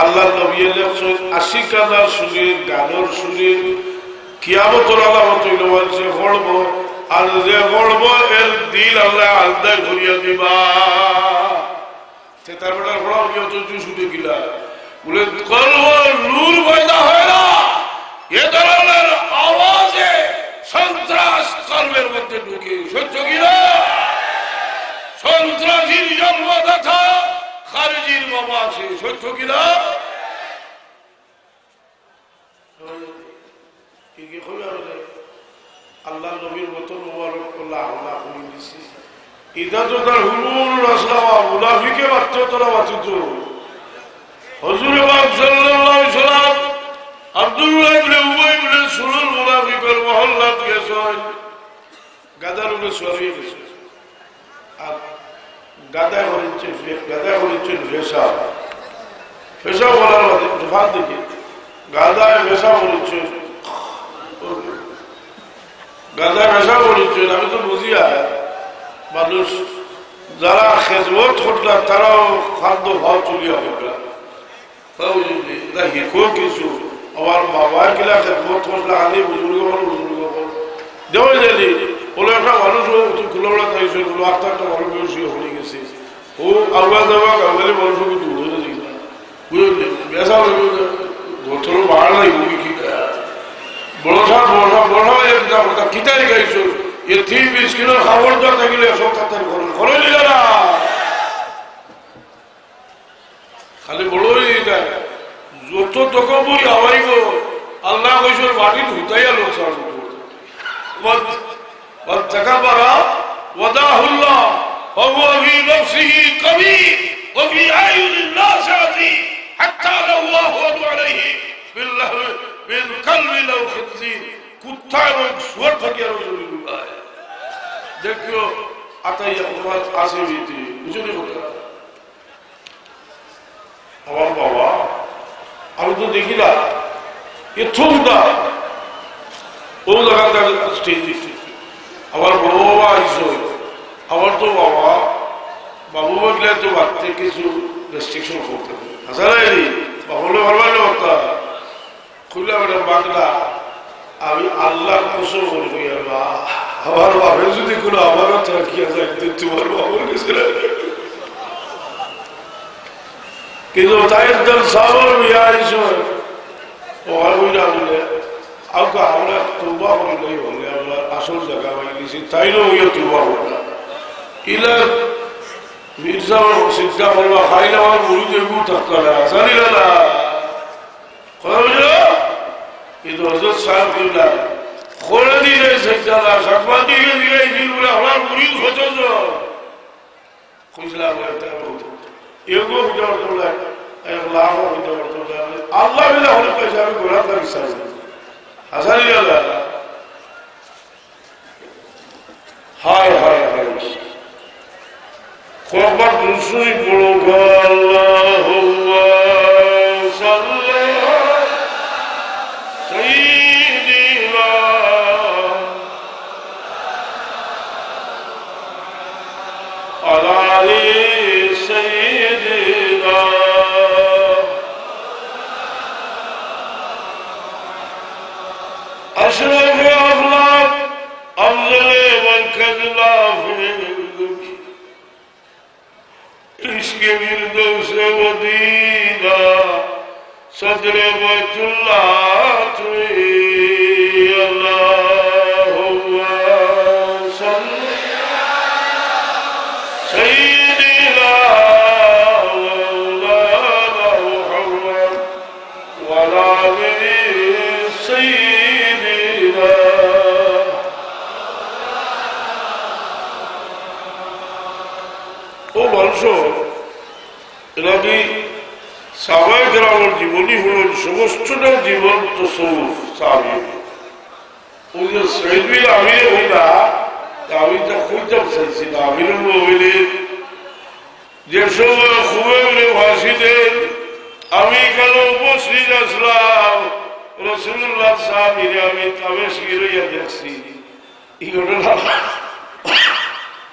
আল্লাহর নবী লেখছেন আশিকাদার সুরে গানের সুরে কিয়ামতের আলামত হইল বলছে পড়ব আর যে পড়ব এর দিল আল্লাহ আলাদা ঘুরিয়ে দিবা সে তার বেটার পড়াও গিয়ে তো শুনে গিলা বলে কলব নূর পয়দা হয় না এ ধরনের আওয়াজে সন্ত্রাস কর্মের মধ্যে ঢুকে সহ্য কিনা সন্ত্রাসীর জন্মদাতা খারিজির বাবা আছে সত্য কিনা আল্লাহ নবীর মতো মোবারক করলা আল্লাহ হয়ে দিছে এটা তো তার হুলুল আসলামা মুনাফিকে বাচ্চ তোরা বাঁচিত হুজুর পাক সাল্লাল্লাহু আলাইহি সাল্লাম আব্দুল্লাহ ইবনে উবাই ইবনে সুলুল মুনাফিকের মহল্লাত গেছেন গাদার উপরে সরিয়ে গেছে আর গাদা করেছেন ফেসা বলার ফাঁক দিকে গাদায় ভেসা করেছেন আমি তো বুঝি মানুষ যারা খেজমত করলাম তারাও খাদ্য ভাব চলিয়া হইলা শিখো কিছু আমার বাবা গিলা খেজমত করলে আনি বুজুর্গ দেওয়া জানি বলে একটা মানুষ খোলা খাইছে একটা মানুষ বেশি হয়ে গেছে ও আল্লাহ দেওয়া গাঙ্গালি মানুষকে দূর হয়ে যাই বুঝলি বেসা গোথর বাড় নাই বুকি কি বড় একটা কিতাই গাইছো এ 20 কিলো খাবার দেওয়া থাকিলে সব তাদের ঘরে নিলে না খালি বড়ই দেয় যত তকবুরি আওয়াইব আল্লাহ কইসর মাটি ঢুকাইয়া লোক সার والتكبر وضعه الله وهو في نفسه قبيح وفي أعين الناس عظيم حتى لو الله عليه بالقلب لو خنزير كتار سور فكر رسول الله देखियो आता ये बात आसे भी थी मुझे नहीं पता আমার বাবা আমি তো দেখি না এ থুমটা ও জায়গা কথা স্টেজ দিচ্ছে আমার বাবা আইসো আমার তো বাবা বাবু বললে তো বাড়তে কিছু রেস্ট্রিকশন করতে হবে আসলে বাবুলে ভালো কথা খুলে বাংলা আমি আল্লাহর কসম করবি আমার বাপের যদি কোনো আমারও থাকিয়া যায় তোমার বাবার কাছে কিন্তু তাই একদম সাবর বিয়া আইসো ওইটা বলে আউকা আমরা তুবা করি বলে আমরা আসল জায়গা পাই দিছি তাইলেও ইয়ে তুবা করি ইলা মির্জা সিদ্ধা করবা খাইলে আমার মুড়িদের গুড় থাকতো না জানি না কথা বুঝলো কিন্তু হজরত সাহেব কিল্লা খোলা দিয়ে সিদ্ধালা সাকবাদ দিয়ে দিয়ে এই দিনগুলো আমার মুড়িদ হতো তো খুঁজলাম এগো হইতে পারতো না এক লাভ হইতে পারতো না আল্লাহ বিল্লাহ হলে পয়সা আমি গোলাপ লাগি সাহেব হাসানি গেল হায় হায় হায় কবার দুসুই বড় আল্লাহুম্মা সাল্লি সাইয়্যিদিনা আলা আলি সাইয়্যিদিনা أشرف أخلاق أفضل والكذلاف عشق فردوس مدينة صدر بيت الله اللهم صل سيدنا مولانا محمد وعلى آله سيدنا ও বংশ এরা কি সাহাবায়ে কেরামের জীবনী হল সমস্তটা জীবন তো সৌফ সাহাবী ওই যে সঈদ বিন আমির হইলা আমি তা খুঁজতে চাইছি না আমির হইলে যে সময় খুবই ভাসি দেন আমি কেন উপস্থিত আসলাম রাসূলুল্লাহ সাহাবীরে আমি তাবেশ গিরিয়া দেখছি এই ঘটনা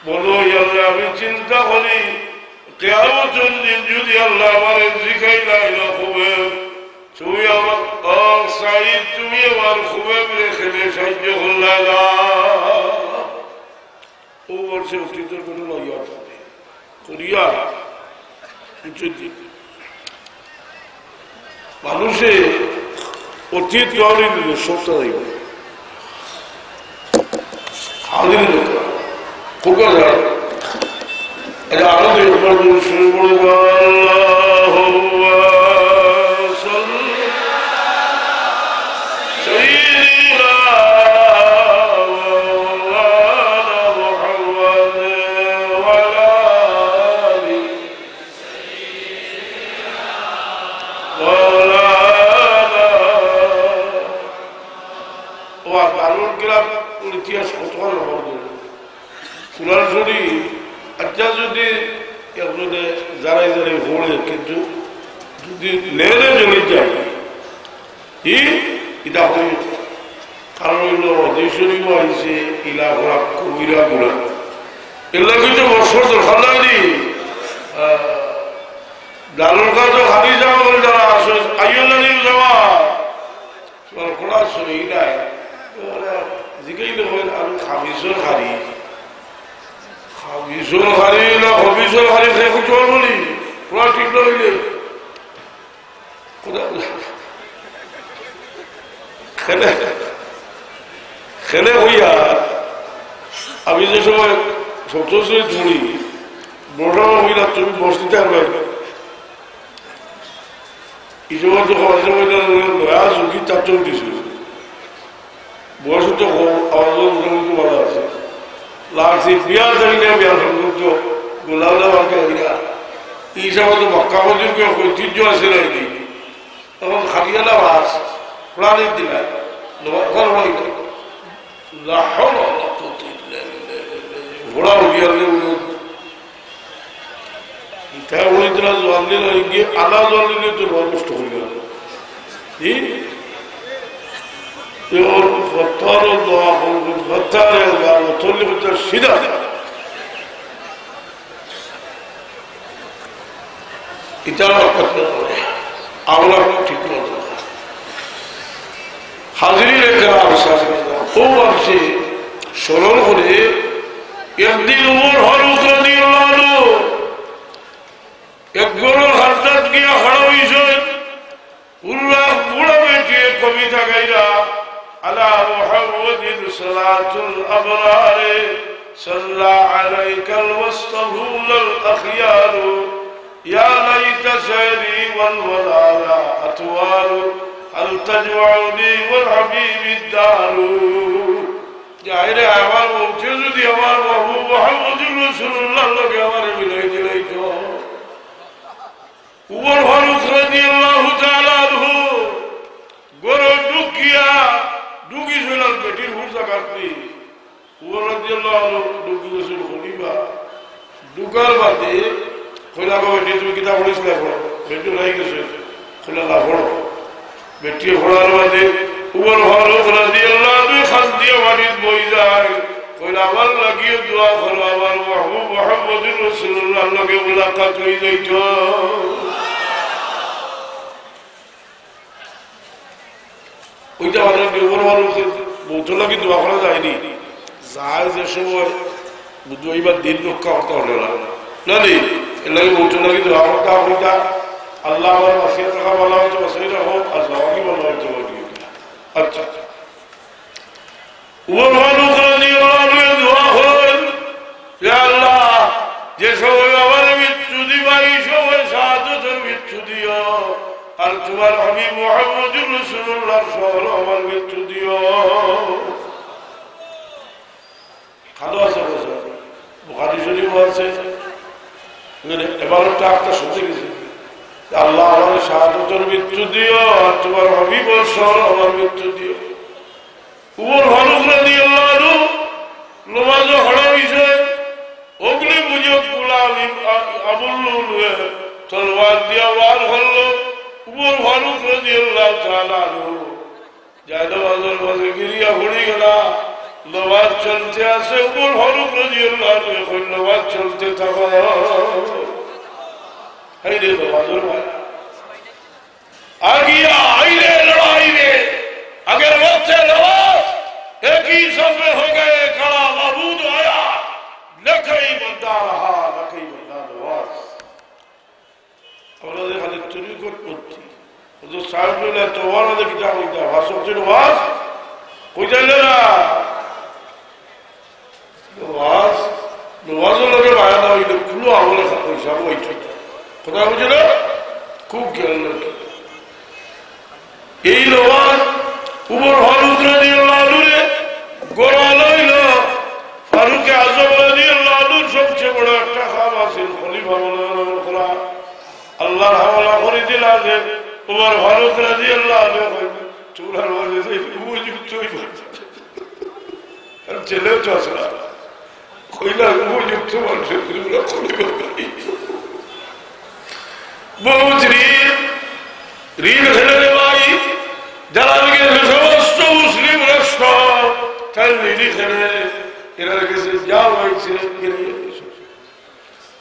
বলো আল্লাহ আমি চিন্তা করি কিয়ামতের দিন যদি আল্লাহ আমার জিকাইলা ইলা খুবেব তুমি আমার সাইদ তুমি আমার খুবেব রেখে সাহায্য করলা না ও বর্ষে অতীতের কোনো নয় করিয়া মানুষে অতীত কাউরি সত্য নেই হাজির লোক কোকা যায় এটা আরো দেখবার শুরু করব আল্লাহুম্মা সাল্লি সাইয়্যিদিনা মাওলানা মুহাম্মদ ওয়া আলা আলি মাওলানা ওয়া বারুল কিরাম ইতিহাস কত ভালো কুরআন শরীফ আচ্ছা যদি যারাই যারাই ভোড়ে কিন্তু যদি নেড়ে জড়িয়ে যায় এটা হয়ে কারণ হইল অধীশ্বরীও আইসে ইলা ঘোড়া কবিরা ঘোড়া এগুলা কিন্তু বছর দরকার লাগনি ডালোর কাছে হারি যাওয়া বলে যারা আসে আইয়লানি যাওয়া ঘোড়া সই নাই জিজ্ঞাসা করেন আমি খাবিসর হারি বিশল হারি না হবিশল হারি দেখো চল বলি পুরা ঠিক নইলে খেলে হইয়া আমি যে সময় সপ্তশ্রী ধরি বড় হইলা তুমি বসতে পারবে এই সময় তো হজে হইলা নয়া ঝুঁকি তার চোখ দিছিল বয়স তো আমার মোটামুটি ভালো আছে লাগছে বিয়া জানি না বিয়া সংযুক্ত গোলাউলাকে হইয়া এই সময় তো মক্কা পর্যন্ত ঐতিহ্য আছে না এটি তখন খালিয়ালা মাছ প্রাণীর দিলা নবাক্কর হইল ঘোড়া উড়িয়া ইটা উড়িতরা জল দিল গিয়ে আদা জল দিলে তো নষ্ট হয়ে গেল يقول فتار الله فتار الله وطلقت الشدة إتارة قتل أولا تكون حاضرين الكرام سابقا هو أبسي شرور خلي يهدي الأمور حروق رضي الله عنه يقول الحرطات كيا خڑوئی سوئے اللہ بڑا بیٹی کبیتا گئیرا على محمد صلاة الأبرار صلى عليك الوسطهول الأخيار يا ليت سيري والولايا أطوار هل تجمعني والحبيب الدار جاہر ہے ہمار موچے دی ہمار محبوب محمد رسول اللہ لگے ہمارے ملے دلائی جو عمر فاروق رضی اللہ تعالیٰ عنہ گورو ڈوکیا ڈوکی سنال بیٹی فرصہ کرتی عمر رضی اللہ عنہ ڈوکی رسول خلیبہ ڈوکال باتے خلا کو بیٹی تمہیں کتاب پڑھیس لے پڑھو بیٹی لائی کسے خلا لا پڑھو بیٹی خلا باتے عمر فاروق رضی اللہ عنہ خلدی وانید مویدائی خلا بل لگی دعا خلا بل محبوب محمد رسول اللہ لگے ملاقات ہوئی دیتو ওইটা আমাদের নির্ভর হওয়ার বৌদ্ধ লাগে দোয়া করা যায়নি যায় যে সময় বুদ্ধ এইবার দিন রক্ষা করতে হলো না নেই এর লাগে বৌদ্ধ লাগে দোয়া করতে ওইটা আল্লাহ আমার বাসিয়া থাকা বলা হয়েছে বাসিয়া হোক আর যাওয়াকে বলা হয়েছে আচ্ছা ওর মানুষ দোয়া করেন আল্লাহ যে সময় আমার মৃত্যু দিবা এই সময় শাহাদাতের মৃত্যু দিও আর তোমার হাবিব মুহাম্মদুর রাসূলুল্লাহ সাল্লাল্লাহু আমার মৃত্যু দিও ভালো আছে বুখারী শরীফ আছে এবারটা একটা শুনতে গেছি আল্লাহ আমার শাহাদাতের মৃত্যু দিও আর তোমার হাবিব সাল্লাল্লাহু আমার মৃত্যু দিও উমর ফারুক রাদিয়াল্লাহু আনহু নামাজ পড়া হইছে ওগলি বুঝক গোলাম আবুল তলোয়ার দিয়া ওয়ার হলো উমর ফারুক রাদিয়াল্লাহু তাআলা আনহু জায়নামাজের মাঝে গিরিয়া পড়ে গেল নামাজ চলতে আছে উমর ফারুক রাদিয়াল্লাহু আনহু এখন নামাজ চলতে থাকো এই রে নামাজের মাঝে আগিয়া আইলে লড়াই রে अगर वक्त नवाज एक ही सब में हो गए खड़ा मबूद आया लखई बंदा रहा लखई बंदा नवाज और खाली चुरी कर पड़ती जो साहब ने तो वाला दे किताब लिखा भाषण से नवाज कोई जाने ना नवाज लगे आया ना ये खुलो आवले खाते सब वही ठीक खुदा मुझे ना खूब ज्ञान लगे यही नवाज उमर फारूक রাদিয়াল্লাহু আনহু গোড়া লইল ফারুক আযম রাদিয়াল্লাহু আনহু সবচেয়ে বড় একটা খাম আছে খলিফা বলে আল্লাহর হাওলা করে দিলা যে উমর ফারুক রাদিয়াল্লাহু আনহু চুরার ওয়াজে সেই উপযুক্ত আর ছেলেও চাষরা কইলা উপযুক্ত মানুষের খলিফা বহুত ঋণ ছেলে ভাই যারা সমস্ত মুসলিম রাষ্ট্র তার ঋণী ছেলে এরা কাছে যা হয়েছে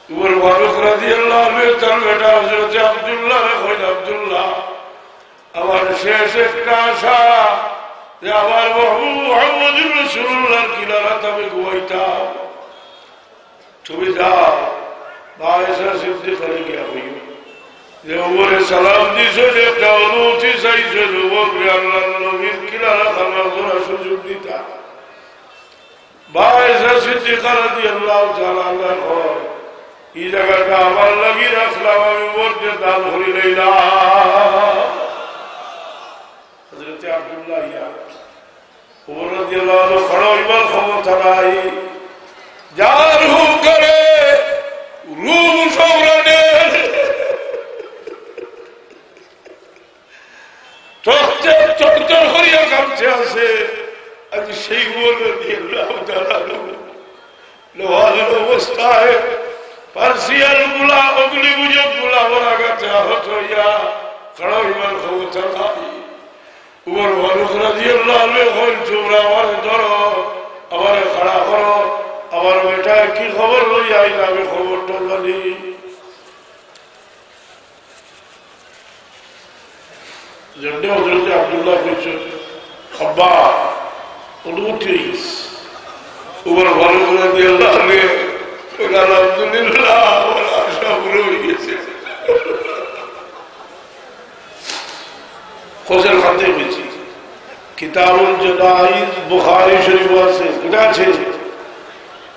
উমর ফারুক রাদিয়াল্লাহু আনহু তার বেটা হযরত আব্দুল্লাহ কইল আব্দুল্লাহ আমার শেষ একটা আশা যে আমার মাহবুব মুহাম্মদুর রাসূলুল্লাহর কিনারাত আমি ঘুমাইতাম তুমি যাও বায়েশা সিদ্দিকারে গিয়া হইও যে উমরে সালাম দিছো যে একটা অনুমতি চাইছো যুবক আল্লাহর নবীর কিনারা খাবার করার সুযোগ দিতা বায়েশা সিদ্দিকা রাদিয়াল্লাহু তাআলা আনহা এই জায়গাটা আমার লাগি রাখলাম আমি উমরকে দান করে লইলাম হযরত আব্দুল্লাহ ইয়া উমর রাদিয়াল্লাহু আনহু খড়া হইবার ক্ষমতা নাই যার হুকুম করে রূম সম্রাটের চক্কর করিয়া কামছে আছে আজ সেই উমর রাদিয়াল্লাহু তাআলা নওয়াজের অবস্থায় পার্সিয়ান গুলা অগ্নি বুঝক গুলা ওরা কাছে আহত হইয়া খড়া হইবার ক্ষমতা নাই উমর ফারুক রাদিয়াল্লাহু আনহু কইল তোমরা আমারে ধরো আমারে খাড়া করো আমার বেটা কি খবর লই আইলা আমি খবরটা জানি জন্য হযরত আব্দুল্লাহ কইছে আব্বা উঠুইস উমর ফারুক রাদিয়াল্লাহু আনহু আলহামদুলিল্লাহ আমার আশা পুরো হয়ে গেছে খোঁজের খাতে পেয়েছি কিতাবুল জানাইজ বুখারী শরীফ আছে এটা আছে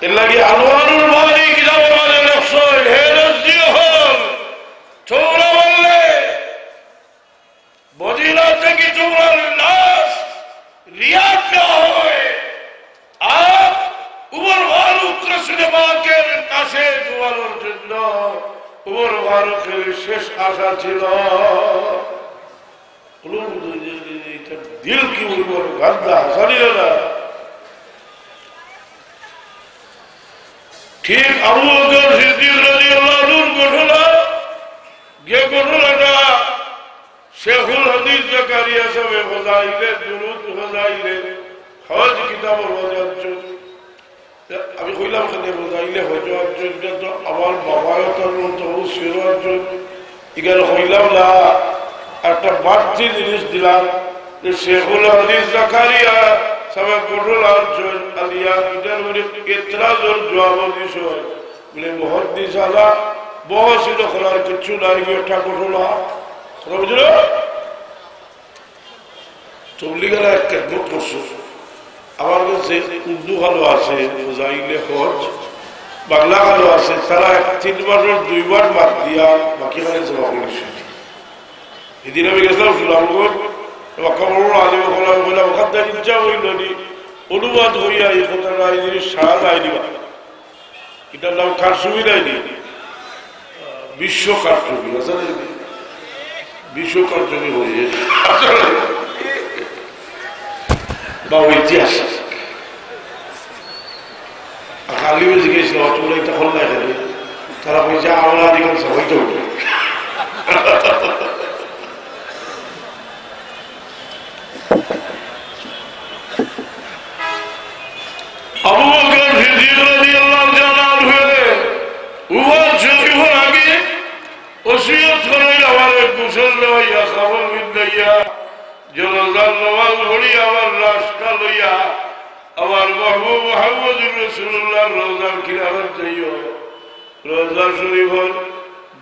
এর লাগে আনোয়ারুল বারী কিতাব মানে নকশল হেরজ দিয়ে হল তোমরা বললে মদিনা থেকে তোমরা নাস রিয়াদ না হয় আর উমর ফারুক রাসূল পাকের কাছে দুয়ারের জন্য উমর ফারুকের শেষ আশা ছিল दिल की उर्वर गंदा शरीर ठीक अबू बकर सिद्दीक রাদিয়াল্লাহু আনহু ঘটনা ये ঘটনাটা শেখুল হাদিস জাকারিয়া সাহেব ফজাইলে দুরুদ ফজাইলে হজ কিতাবের ওয়াজাজ্জ আমি কইলাম কেন ফজাইলে হজজ্জ তো আমার বাবাও তো সিরাজ্জ ইগার কইলাম না একটা বাড়তি জিনিস দিলাম শেখুল হাদিস জাকারিয়া সাহেব ঘটনা অর্জন আলিয়া ইটার মধ্যে ইতরাজের জবাব দিছ বলে মুহাদ্দিস আলা বহসিল করার কিছু নাই একটা ঘটনা বুঝলো তবলিগের এক খেদমত করছো আমার কাছে উর্দু ভালো আছে ফজাইলে হজ বাংলা ভালো আছে তারা 3 বছর 2 বার মাত দিয়া বাকি খানে জমা করেছে এদিন আমি গেছিলাম সুলামগঞ্জ কবর আলী বলা ওখান ইচ্ছা হইল নি অনুবাদ হইয়া এই কথাটা এই জিনিস সারা যায় দিবা এটার নাম কার সুবিধাই নেই বিশ্ব কারচুপি আসলে বিশ্ব কারচুপি হয়ে বা ইতিহাস কালিও জিজ্ঞেস তোমরা এটা হল না এখানে তারা বলছে আমরা দিকে সবাই তো উঠে আবু বকর সিদ্দিক রাদিয়াল্লাহু তাআলা আনহু উমর শরীফের আগে ওসিয়ত করেন আমার গোসল লইয়া খাবার বিদাইয়া জনাজার নামাজ পড়ি আমার রাস্তা লইয়া আমার মাহবুব মুহাম্মদুর রাসূলুল্লাহর রওজার কিনারে যাইও রওজা শরীফের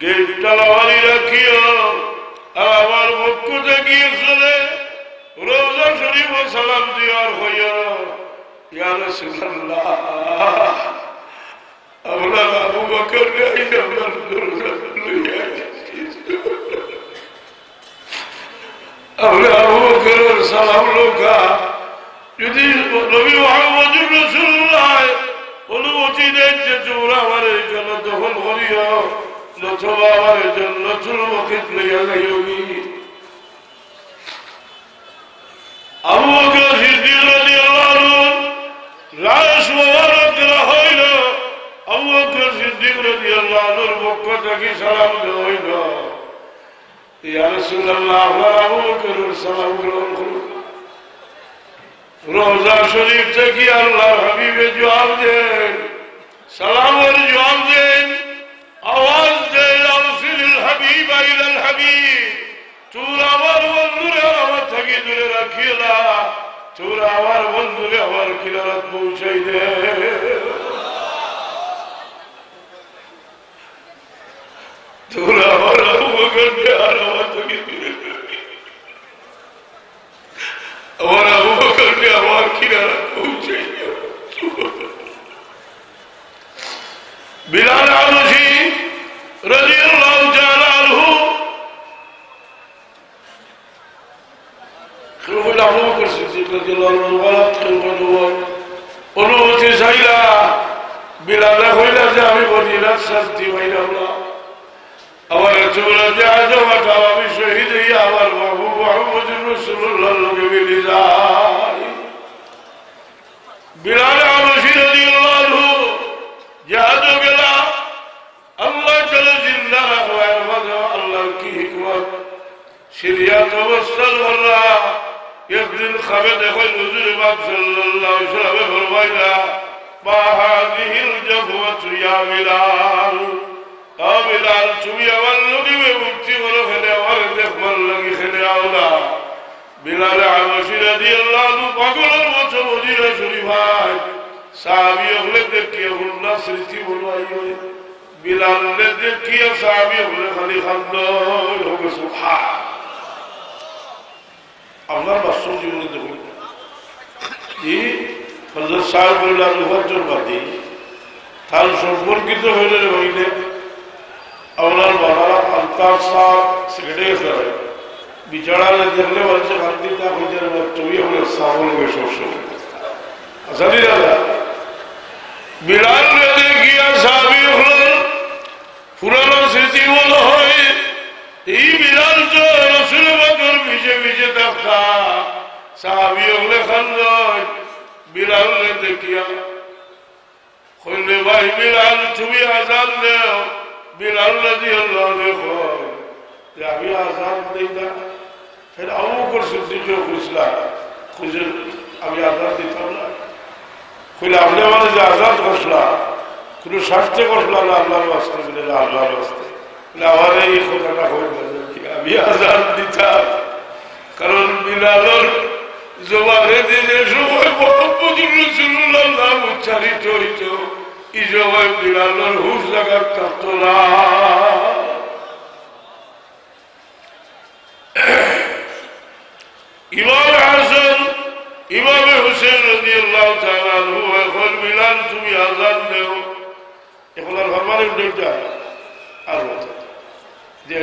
গেট তালাওয়ালি রাখিও আর আমার পক্ষ থেকে চলে রওজা শরীফ সালাম দিয়ার হইয়া ইয়া রাসূলুল্লাহ আমরা আবু বকর আমরা আবু বকরের সালাম লোকা যদি নবী মুহাম্মদুর রাসূলুল্লাহ অনুমতি দেন যে তোমরা আমার এখানে দখল করিও নতুবা আমার জান্নাতুল মুকিত লইয়া যাইওগি আবু বকর সিদ্দিক রাদিয়াল্লাহু আনহু লাশ মোবারক দেওয়া হইল আবু বকর সিদ্দিক রাদিয়াল্লাহু আনহুর পক্ষ থেকে সালাম দেওয়া হইল ইয়া রাসূলুল্লাহ আবু বকরের সালাম গ্রহণ করুন রওজা শরীফ থেকে আল্লাহর হাবিবে জবাব দেন সালামের জবাব দেন আওয়াজ দেন আরসিল হাবিব ইলাল হাবিব তোরা আমার বন্ধুরে আমার থেকে দূরে রাখিও না তোরা আমার বন্ধুরে আমার কিনারাত পৌঁছাই দে তোরা আমার আবু বকরকে আর আমার থেকে দূরে আমার আবু বকরকে আমার কিনারাত পৌঁছাই দিও বিলাল হাবশী রাদিয়াল্লাহু তাআলা আনহু خلونا أبو بكر الصديق رضي الله عنه غلط خلونا অনুমতি চাইলা বিলালে হইলা যে আমি বলিলা শান্তি হইলাম না আমার চোরা যে আজমাটা আমি শহীদ হইয়া আমার মাহবুব মুহাম্মদুর রাসূলুল্লাহর লগে মিলে যাই বিলাল হাবশী রাদিয়াল্লাহু আনহু জিহাদ গেলা আল্লাহ তাআলা জিন্দা রাখবার মাঝে আল্লাহর কি হিকমত সিরিয়াত অবস্থান হল্লা সাল্লাল্লাহু আলাইহি ওয়াসাল্লাম ফরমাইলা মা হাযিহিল জাফওয়াতু ইয়া বিলাল ও বিলাল তুমি আমার নবী মুক্তি হলো খেলে আমার দেখবার লাগি খেলে আওলা বিলাল হাবশী রাদিয়াল্লাহু আনহু পাগলের মতো মদিনা শরীফায় সাহাবী হলে দেখিয়ে হুন্না সৃষ্টি বলাইও বিলাল দেখিয়ে সাহাবী হলে খালি খাদ্য হোক সুবহান আপনার বাস্তব জীবনে দেখুন কি হযরত সাহেবুল্লাহ মুফাজ্জলবাদী তার সম্পর্কিত হইলে আপনার বাবা আলতাফ সাহেব সেক্রেটারি সাহেব বিচারা দেখলে বলছে খাদ্যি তা হইতে তুমি হলে সাবল হয়ে সবসময় আসাদি দাদা বিলাল দেখিয়া সাহাবী হলেন পুরানো স্মৃতি বল হয় এই বিলাল তো রসুল বকর ভিজে ভিজে দেখা সাহাবী হলে খান্দায় বিলাল দেখিয়া কইলে ভাই বিলাল তুমি আজান দেও বিলাল রাদিয়াল্লাহু আনহু যে আমি আজান দেই না ফের আবু বকর সিদ্দিক কইছিলা খুঁজে আমি আজান দিতাম না কইলে আপনি আমার যে আজান করছিলা কোনো স্বার্থে করছিলাম না আল্লাহর ওয়াস্তে বলে আল্লাহর ওয়াস্তে আমার এই কথাটা হয়ে আমি আজান দিতাম কারণ বিলালর জবানে দিনে সময় মুহাম্মদুর রাসূলুল্লাহ নাম উচ্চারিত হইত এই সময় বিলালর হুশ জাগাত থাকতো না ইমাম হাসান ইমাম হুসেন রাদিয়াল্লাহু তাআলা আনহু এখন বিলাল তুমি আজান দেও এখন আর ফরমানে উঠে আর যে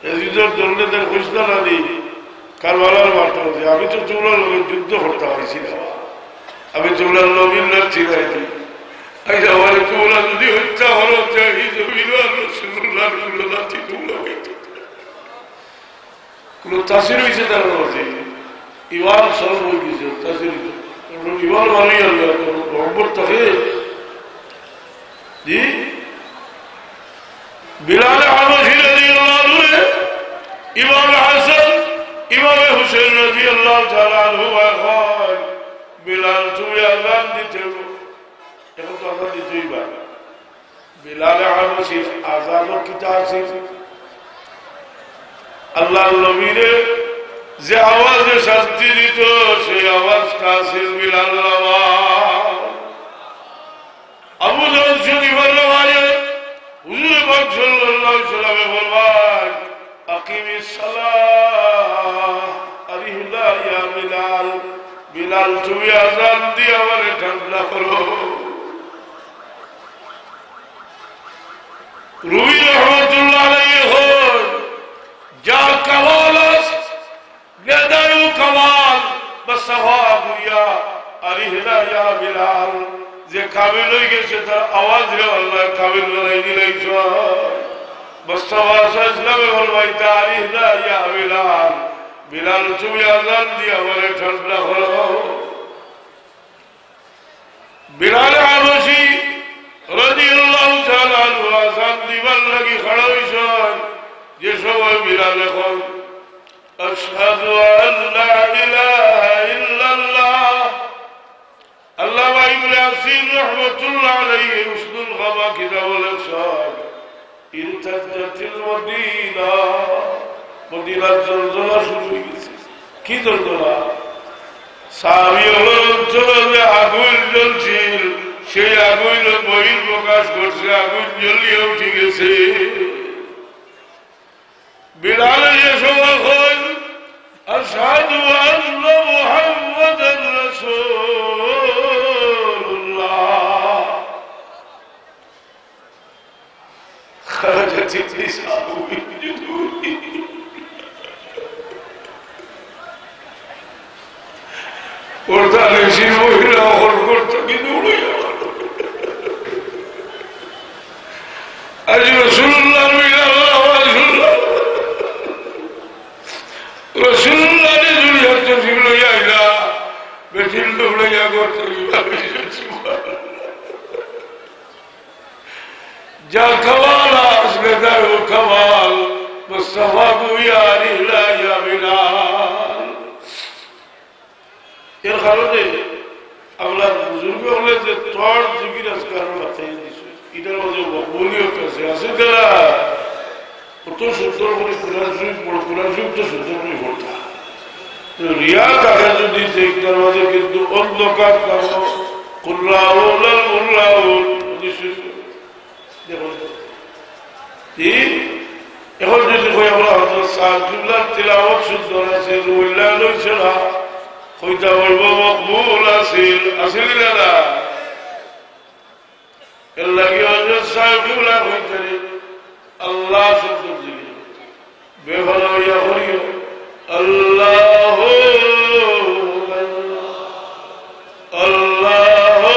ইয়াজিদের দলনেদের ঘোষণা না দিই কারবালার মাঠে যে আমি তো চৌলার লোকের যুদ্ধ করতে পারছি না আমি চৌলার নবীন লাগছি না আমার চৌলা যদি হত্যা হলো কোন তাসির হয়েছে তার মধ্যে ইমান সরব হয়ে গেছে তাসির ইমান মানেই আল্লাহ নম্বর থাকে জি বিলাল হাবশী রাদিয়াল্লাহু আনহু ইমাম হাসান ইমাম হুসেন রাদিয়াল্লাহু তাআলা আনহু এখন বিলাল তুমি আযান দিতে এখন তো আযান দিতেই বা বিলাল হাবশীর আযানও কিতা আছে আল্লাহর নবীরে যে আওয়াজে শাস্তি দিত সেই আওয়াজটা আছে বিলাল আওয়াজ আবু যর শরীফের রওয়ায়াত হুজুর পাক সাল্লাল্লাহু আলাইহি ওয়াসাল্লাম ফরমান আকিমিস সালাহ আরিহলা ইয়া বিলাল বিলাল তুমি আযান দিয়ে আমারে ঠান্ডা করো রুই রহমাতুল্লাহ আলাইহি হন যা কামাল নেদায়ু কামাল বসওয়াবু ইয়া আরিহলা ইয়া বিলাল যে কাবিল হয়ে গেছে তার আওয়াজ রে আল্লাহ কাবিল বানাই দিলাইছ বসওয়াস ইসলামে বলবাই তারিহলা ইয়া বিলাল বিলাল তুমি আযান দিয়ে আমারে ঠান্ডা করো বিলাল হাবশী রাদিয়াল্লাহু তাআলা আনহু আযান দিবার লাগি খড়া হইছেন যে সময় বিলাল এখন আশহাদু আল্লা ইলাহা ইল্লাল্লাহ আল্লামা ইবনে আসির রাহমাতুল্লাহ আলাইহি উসদুল গাবা কিতাবুল ইরশাদ ইরতাদাতিল মদিনা মদিনার জলজলা শুরু হয়ে গেছে কি জলজলা সাহাবী অঞ্চলে আগুন জ্বলছিল সেই আগুন বহির প্রকাশ করছে আগুন জ্বলিয়ে উঠে গেছে বিলাল যে সময় হয় আশহাদু আন্না মুহাম্মাদার রাসূলুল্লাহ খারাজত নিসাউ বিজুদুহি ওরটা নেশির মহিলা হল করতে কিন্তু উড়ে গেল আজ রাসূলুল্লাহ রাসূলুল্লাহ নে দুনিয়ার তসবিহ লইয়া আইলা বেঠিল লইয়া করতে যা কামাল আসলে দাও কামাল মুস্তাফা ইয়া রিলা ইয়া বিলাল এর কারণে আমরা বুজুর্গ হলে যে তোর জিকির আজকাল মাথায় দিছে এটার মাঝে মকবুলিয়ত আছে তারা কত সুন্দর করে কোরআন শরীফ পড়ো, কোরআন শরীফ তো সুন্দর করে পড়তা। রিয়া থাকে যদি সেইটার মাঝে কিন্তু অন্ধকার কারণ কুল্লাউল মুল্লাউল এখন যদি কই আমরা হযরত সাহেবুল্লাহ তিলাওয়াত সুন্দর আছে রুইল্লাহ লইছে না কইতা বলব মকবুল আছিল আছিল না এর লাগি হযরত সাহেবুল্লাহ কইতে আল্লাহ সুন্দর জিকির বেভালো ইয়া করিও আল্লাহু আল্লাহু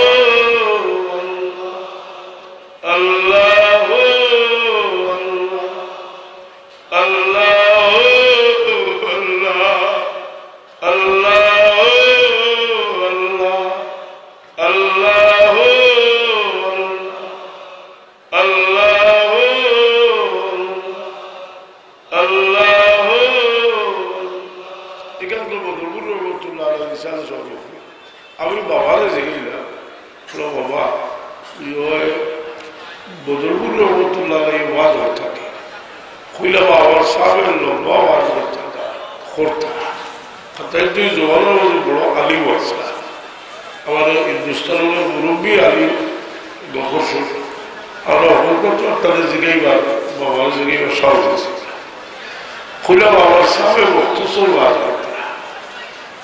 আল্লাহু আল্লাহু আমি বাবারে জিগাইলাম বাবা বদরপুর রহমতুল্লাহ ওয়াজ হয়ে থাকে কইলা বাবার সাহেবের লম্বা ওয়াজ করতাম তাই তুই জোয়ানের মধ্যে বড় আলিম আছে আমার হিন্দুস্তানের মুরব্বী আলিম গফর আমরা হকত তাদের জিগাইবার বাবার জিগাইবার সাহস আছে কইলা বাবার সাহেব মুক্তসর ওয়াজ করতাম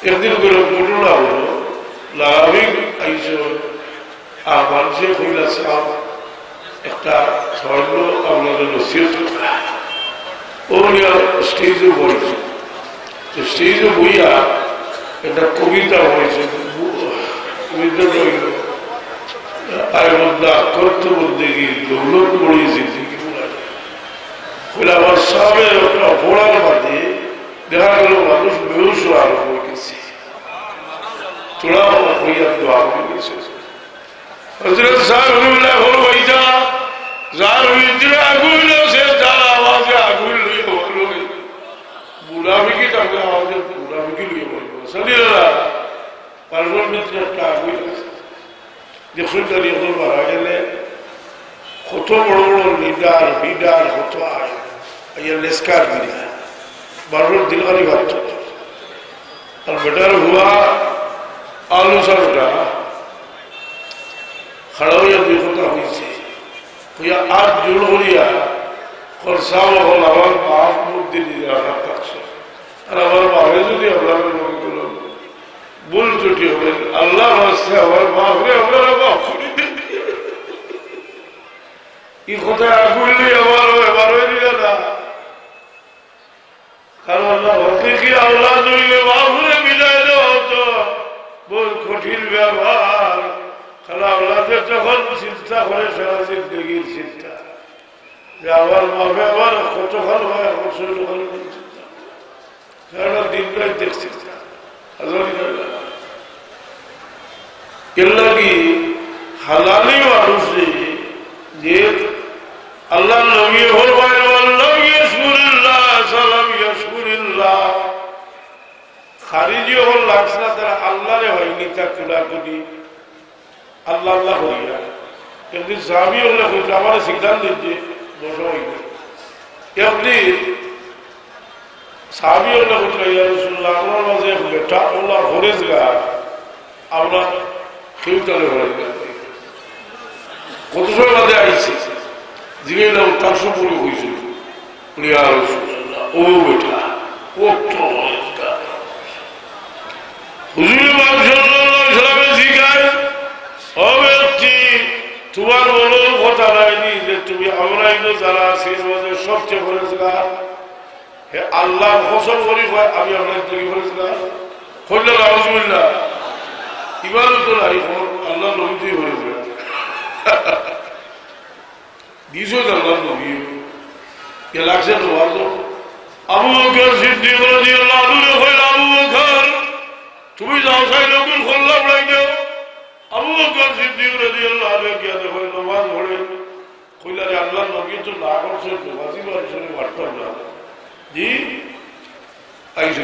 একদিন করে ঘটনা হলো লাগাবি আইসে আর মানুষের কইলা সাহেব একটা ধর্ম আপনাদের নসিহত ও স্টেজে বলছে স্টেজে বইয়া একটা কবিতা হয়েছে কবিতা রইল আয়বদ্দা কর্তবদ্দিগি দৌলত বড়ি জিন্দিগি বলে আমার সাহেবের একটা অপরাধ বাদে দেখা গেল মানুষ বেহুশ আরম্ভ হয়ে গেছে তোরা হইয়া দোয়া হয়ে গেছে হযরত সাহেবুল্লাহ হল ওইটা যার ভিতরে আগুন আছে তার আওয়াজে আগুন লইয়ে বলল বুড়াবিকি তাকে আওয়াজে বুড়াবিকি লইয়ে বলল শরীরা পারবর ভিতরে একটা আগুন আছে দেখুন তারি এখন মারা গেলে কত বড় বড় লিডার বিডার কত আয় লেস্কার দিলা বারবার দিলগানি ভাবত আর বেটার হুয়া আলু সা বেটা खड़ा हुआ देखता हुई से भैया आज जुड़ हो लिया और साव हो लवर माफ मुद्दे नहीं रहा तक से और अवर माफे जो दी अल्लाह में लोग को बुल चुटी हो गई अल्लाह वास्ते अवर माफ रे अवर माफ ये खुदा अकुल नहीं अवर ही नहीं रहता कारण अल्लाह हकीकी औलाद जो ये माफ रे मिलाए दो तो बहुत कठिन व्यवहार খালা আল্লাহদের যখন চিন্তা করে সারা জিন্দগির চিন্তা যে আবার মাফে আবার কতক্ষণ হয় চিন্তা সারা দিন রাত দেখছি কি হালালি মানুষ যে আল্লাহ নবী হল খারিজি হল লাগছে না তারা আল্লাহরে হয়নি তা খোলা করি আল্লাহ আল্লাহ হইয়া একদিন সাহাবী হলে হইতে আমার সিদ্ধান্ত দিচ্ছে বসা হইবে একদিন সাহাবী হলে হইতে ইয়া রাসূলুল্লাহ আমার মাঝে বেটা আল্লাহ ফরেজ গা আমরা খেউতালে হয়ে গেল কত সময় বাদে আইছি জিগাইলাম তার সম্পর্কে হয়েছিল ইয়া রাসূলুল্লাহ ও বেটা ও তো হুজুর পাক সাল্লাল্লাহু আলাইহি ওয়াসাল্লাম জিগায় ও ব্যক্তি তোমার বড় কথা হয়নি যে তুমি আমরা যারা আছি আমাদের সবচেয়ে ফরেজগার হে আল্লাহ কসম করি আমি আপনার থেকে ফরেজগার হইল আউযুবিল্লাহ ইবাদত নাই আল্লাহ নবীতেই ফরেজগার দিছো আল্লাহ নবী কে লাগছে তোমার তো আবু বকর সিদ্দিক রাদিয়াল্লাহু আনহু কইল আবু বকর তুমি যাও সাই লোকul খোল্লা পড়াই দাও আবু বকর সিদ্দিক রাদিয়াল্লাহু আনহু কে দেখো নামাজ পড়ে কইলা রে আল্লাহ নবী তো না করছে নামাজি বাড়িতে মারতাম না জি আইসা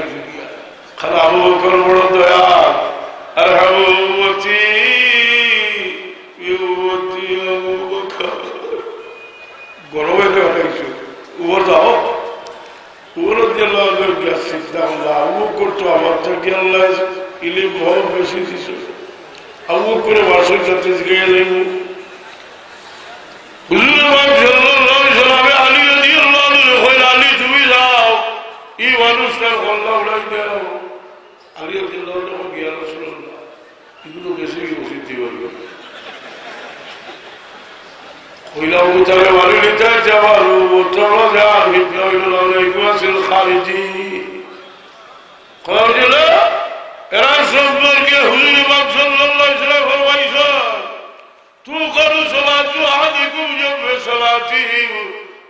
খালা আবু বকর বড় দয়া আরহামতি গরমে দেখাইছো উপর যাও উপর আবু করতো আমার থেকে আল্লাহ ইলিম বহুত বেশি দিছ আবু করে বাসের সাথে গিয়ে যাইব আলী তুমি যাও এই মানুষটার গল্লা উড়াই দাও আলী জ্ঞান এগুলো বেশি বসিতে পারবে কইলাম তাহলে বাড়ি নিতে যাবার চলো যার ভিতরে হইল খারিজি এরা সম্পর্কে হুজুর পাক সাল্লাল্লাহু আলাইহি ওয়াসাল্লাম ফরমাইছেন তু করু সালাতু আহাদিকুম জাবে সালাতিহি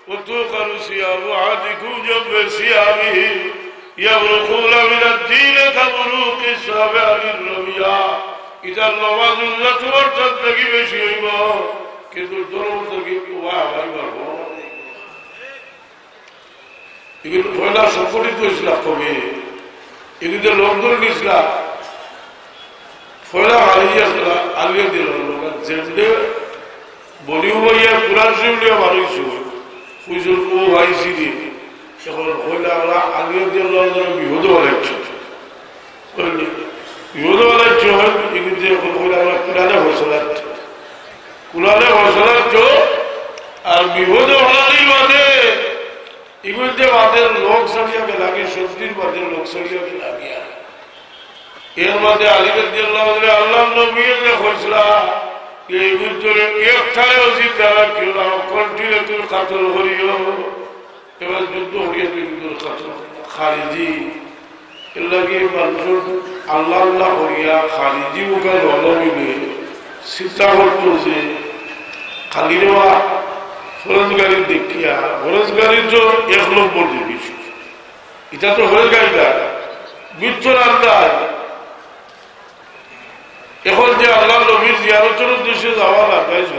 ওয়া তু করু সিয়ামু আহাদিকুম জাবে সিয়ামিহি ইয়াবরুকুনা মিন আদ-দীন কাবরুকি সাবারির রবিয়া ইদা নামাজুল্লাহ তোমার থেকে বেশি হইব কিন্তু ধর্ম থেকে এগুলো পয়লা সংগঠিত ইসলাম কবে এগুলো লোকজন ইসলাম পয়লা আলিয়া দিল যেমনি বলি হইয়া কোরআন শরীফ মানুষ হুজুর ও ভাইসি দিয়ে এখন পয়লা আমরা আলিয়া দিয়ে বিপদ বানাইছি বিপদ বানাইছি এগুলো এখন পয়লা আমরা কোরআনে হসলাচ্ছি কুলালে মশলাচ্ছ আর বিপদ হলারই বাদে এগুলিতে বাদের লোক সরিয়াকে লাগে সত্যির বাদের লোক সরিয়াকে লাগিয়া এর মধ্যে আলিগদ্দিয়াল্লাহ আল্লাহ নবী হয়েছিল এই ভিতরে একটাই উচিত দ্বারা কেউ না কন্টিনিউ তুমি কাতল করিও এবার যুদ্ধ হরিয়া তুমি কাতল খারিজি এর লাগে মানুষ আল্লাহ আল্লাহ করিয়া খারিজি মুখে নলমিলে চিন্তা করতো যে খালি দেওয়া ফরজগাড়ি দেখিয়া ফরজগাড়ির তো 1 নম্বর জিনিস এটা তো হয়ে গাড়িটা মৃত্যুর আন্দাজ এখন যে আল্লাহ নবীর জিয়ারতের উদ্দেশ্যে যাওয়া লাগাইছ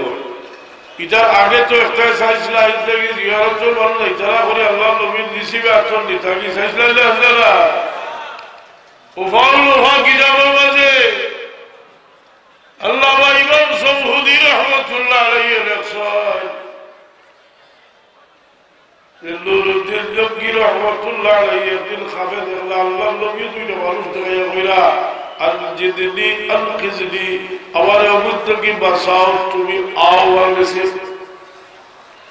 এটার আগে তো একটাই চাইছিল জিয়ারতের মানুষ ইতারা করে আল্লাহ নবীর নিশিবে আচরণ দিতে কি চাইছিল আপনারা উফাউল উফা কিতাবের মাঝে আল্লামা ইমাম সমহুদি রহমতুল্লাহ আলাইহি লেখছেন নুরুদ্দিন জঙ্গি রহমতুল্লাহ আলাইহি একদিন খাবে দেখলা আল্লাহ নবী দুইটা মানুষ দেখাইয়া কইরা আল জিদনি আল খিজনি আমার অবুদ্ধ কি বাসাও তুমি আও আর গেছে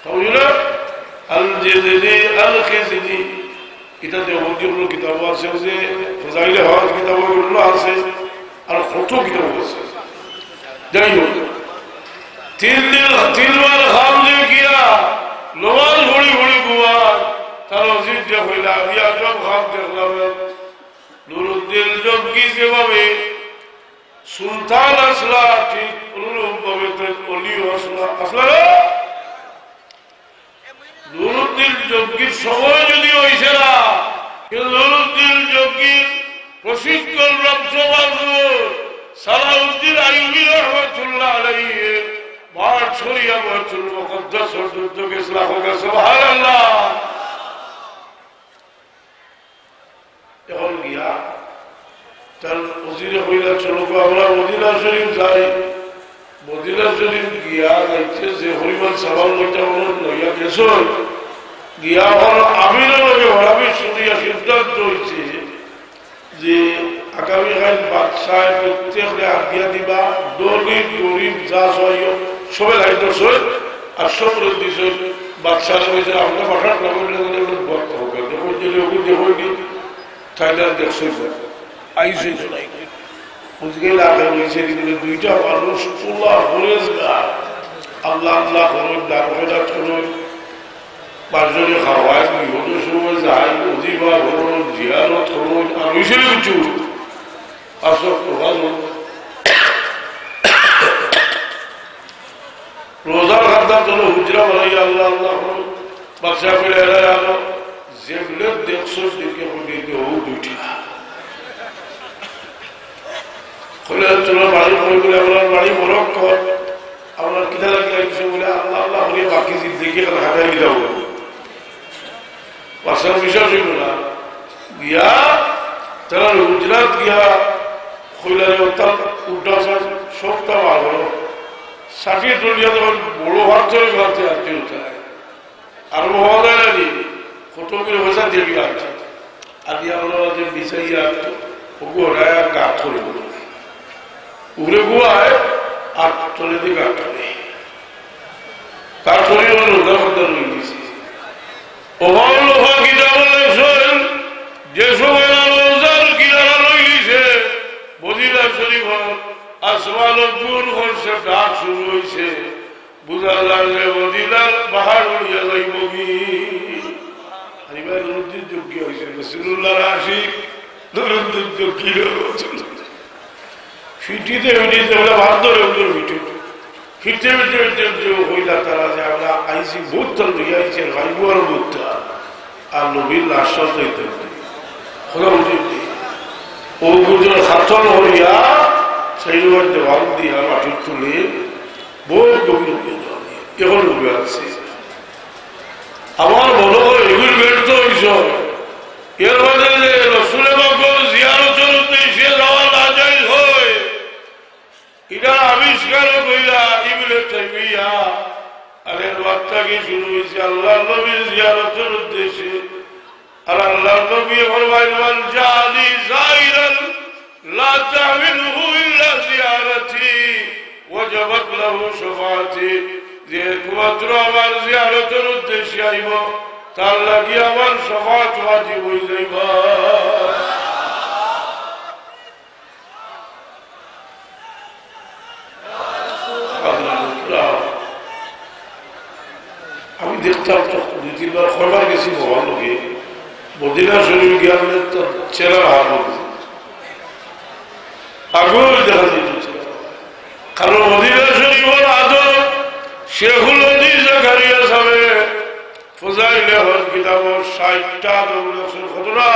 তাহলে আল জিদনি আল খিজনি এটা দেওবন্দির কিতাব আছে যে ফজাইলে হওয়ার কিতাবগুলো আছে আর কত কিতাব আছে যাই হোক 3 বার খামলে গিয়া নমাজ ভরি ভরি ঘুমান তার অজিত যে হইলা আমি আজব খাম দেখলাম নুরুদ্দিন জঙ্গি যেভাবে সুলতান আসলা ঠিক অনুরূপ ভাবে অলিও আসলা আসলা নুরুদ্দিন জঙ্গির সময় যদি হয়েছে না কিন্তু নুরুদ্দিন জঙ্গির প্রশিক্ষণ সালাউদ্দিন আইয়ুবী রহমাতুল্লাহ আলাইহি মার ছড়িয়া বাইতুল মুকদ্দাস যুদ্ধ গেছিল সুবহানাল্লাহ এখন গিয়া তার ওজিরে হইলা চলো আমরা মদিনা শরীফ যাই মদিনা শরীফ গিয়া যাইছে যে হরিমান সাবাল লইটা লইয়া গেছ গিয়া হল আমিরের লগে হরাবি শুনিয়া সিদ্ধান্ত হয়েছে যে আগামীকাল বাদশাহ প্রত্যেকরে আজ্ঞা দিবা দরিব গরিব যা সহিও সবাই লাইট সই আর সব দিস বাদশাহ হয়েছে আপনার পাঠার লাগলে বর্ত হবে দেখুন দেখুন তাইলে দেখছই আইসই নাই বুঝগে লাগে হয়েছে দুইটা মানুষ তোলা হরেজগার আল্লাহ আল্লাহ হরণ ডাকবেটা করুন পাঁচজনে খাওয়ায় বিহত সময় যায় অধিবা হরণ জিয়ারত হরণ আর হয়েছে কিছু আসক প্রভাব রোজার খাদ্দার জন্য হুজরা বানাই আল্লাহ আল্লাহ বাচ্চা ফেলে এলাই আলো যেগুলো দেখছো দেখে বলিতে ও দুইটি তোমার বাড়ি বই বলে আপনার বাড়ি বরফ কর আপনার কিনা লাগে বলে আল্লাহ আল্লাহ হলে বাকি দেখে হাতাই দিতে হবে বাচ্চার বিশ্বাস হইল না গিয়া তারা গুজরাট গিয়া কইলারে ওতাল উল্টা সবটা ভালো ষাটিয়ে টলিয়া যখন বড় হাত চলে গেছে আর কি উঠায় আর হওয়া যায় না নি কত করে পয়সা দিয়ে গিয়ে আছে আর দিয়ে আমরা যে বিছাইয়া ওগুলায় আর গাছ করে উড়ে গুয়ায় আর চলে দিয়ে গাছ করে কার করে রোজা মধ্যে রয়ে গেছে ওভার লোহা কিতাব লেখছেন যে সময় রোজার কিনারা রয়ে গেছে মদিনা শরীফ আসমান দূর করছে ডাক শুরু হয়েছে বুঝা লাগলে মদিনার পাহাড় উড়িয়া যাইব কি এবার নদীর যোগ্য হয়েছে রসুল্লাহ আশিক নদীর যোগ্য ফিটিতে ফিটিতে ওরা ভাত ধরে ওদের ফিটে ফিরতে ফিরতে ফিরতে হইলা তারা যে আমরা আইসি ভূতল দিয়ে আইসি ভাইবুয়ার ভূত আর নবীর লাশাও দিতে খোলা উচিত ও গুজর খাতল হইয়া সেই মধ্যে ভাব দিয়া মাটির তুলে বহু গভীর হয়ে যাওয়া এখন ডুবে আছে আমার মনে হয় এগুলি ব্যর্থ হয়েছ এর মধ্যে যে রসুলে বাকর জিয়ারতের উদ্দেশ্যে যাওয়া না যায় হয় এটা আবিষ্কার কইলা ইবনে তাইমিয়া আর এর বার্তাকে শুরু হয়েছে আল্লাহ নবীর জিয়ারতের উদ্দেশ্যে আর আল্লাহ নবী ফরমাইলেন মান জানি যাইরান লা তামিলহু ইল্লা জিয়ারতি ওয়াজাবাত লাহু শাফাআতি যে একমাত্র আমার জিয়ারতের উদ্দেশ্যে আইব তার লাগি আমার শাফাআত ওয়াজিব হয়ে যাইব আমি দেখতাম তো দুই তিনবার খরবার গেছি ভগবান লোকে মদিনা শরীফ গিয়ে তো চেরার হাত আগুন দেখা যেত কারণ মদিনা শরীফের আদর শেখুল হাদিস জাকারিয়া সাহেব ফজাইলে হজ কিতাব 60টা দৌলতর কতটা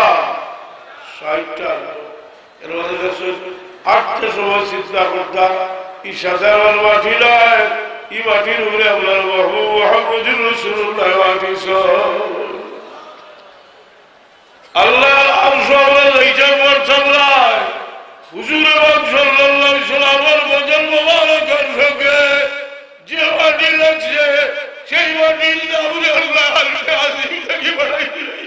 60টা এর মধ্যে দেখছেন 8টা সময় চিন্তা করতাম এই সাধারণ মাটি নয় এই মাটির উপরে আপনার বাহু মুহাম্মদুর রাসূলুল্লাহ আল্লাহ আরশ আমরা যাইতে পারতাম না হুজুর সাল্লাল্লাহু আলাইহি সাল্লামের বদন মোবারকের সঙ্গে যে মাটি লাগছে সেই মাটির উপরে আল্লাহ আরশে আজিম থেকে বাড়াই দিলেন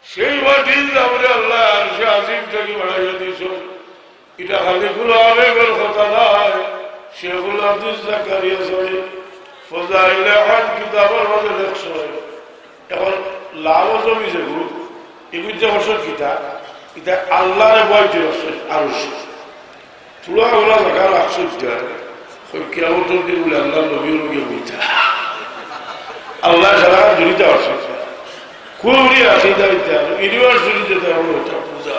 সেই মাটির উপরে আল্লাহ আরশে আজিম থেকে বাড়াইয়া দিয়েছেন এটা খালি কোনো আবেগের কথা নয় শেখুল হাদিস জাকারিয়া সাহেব ফজাইলে হজ কিতাবের মধ্যে লেখছেন এখন লাভ জমি যেগুলো এগুলি যে বছর কিতা এটা আল্লাহরে বয়তে বছর আরো তুলা ওলা জায়গা রাখছো কেমন দিন বলে আল্লাহ নবীর লোকে বইতা আল্লাহ সারা জড়িত আসছে খুবই আকিদা ইউনিভার্সিটিতে ওটা পূজা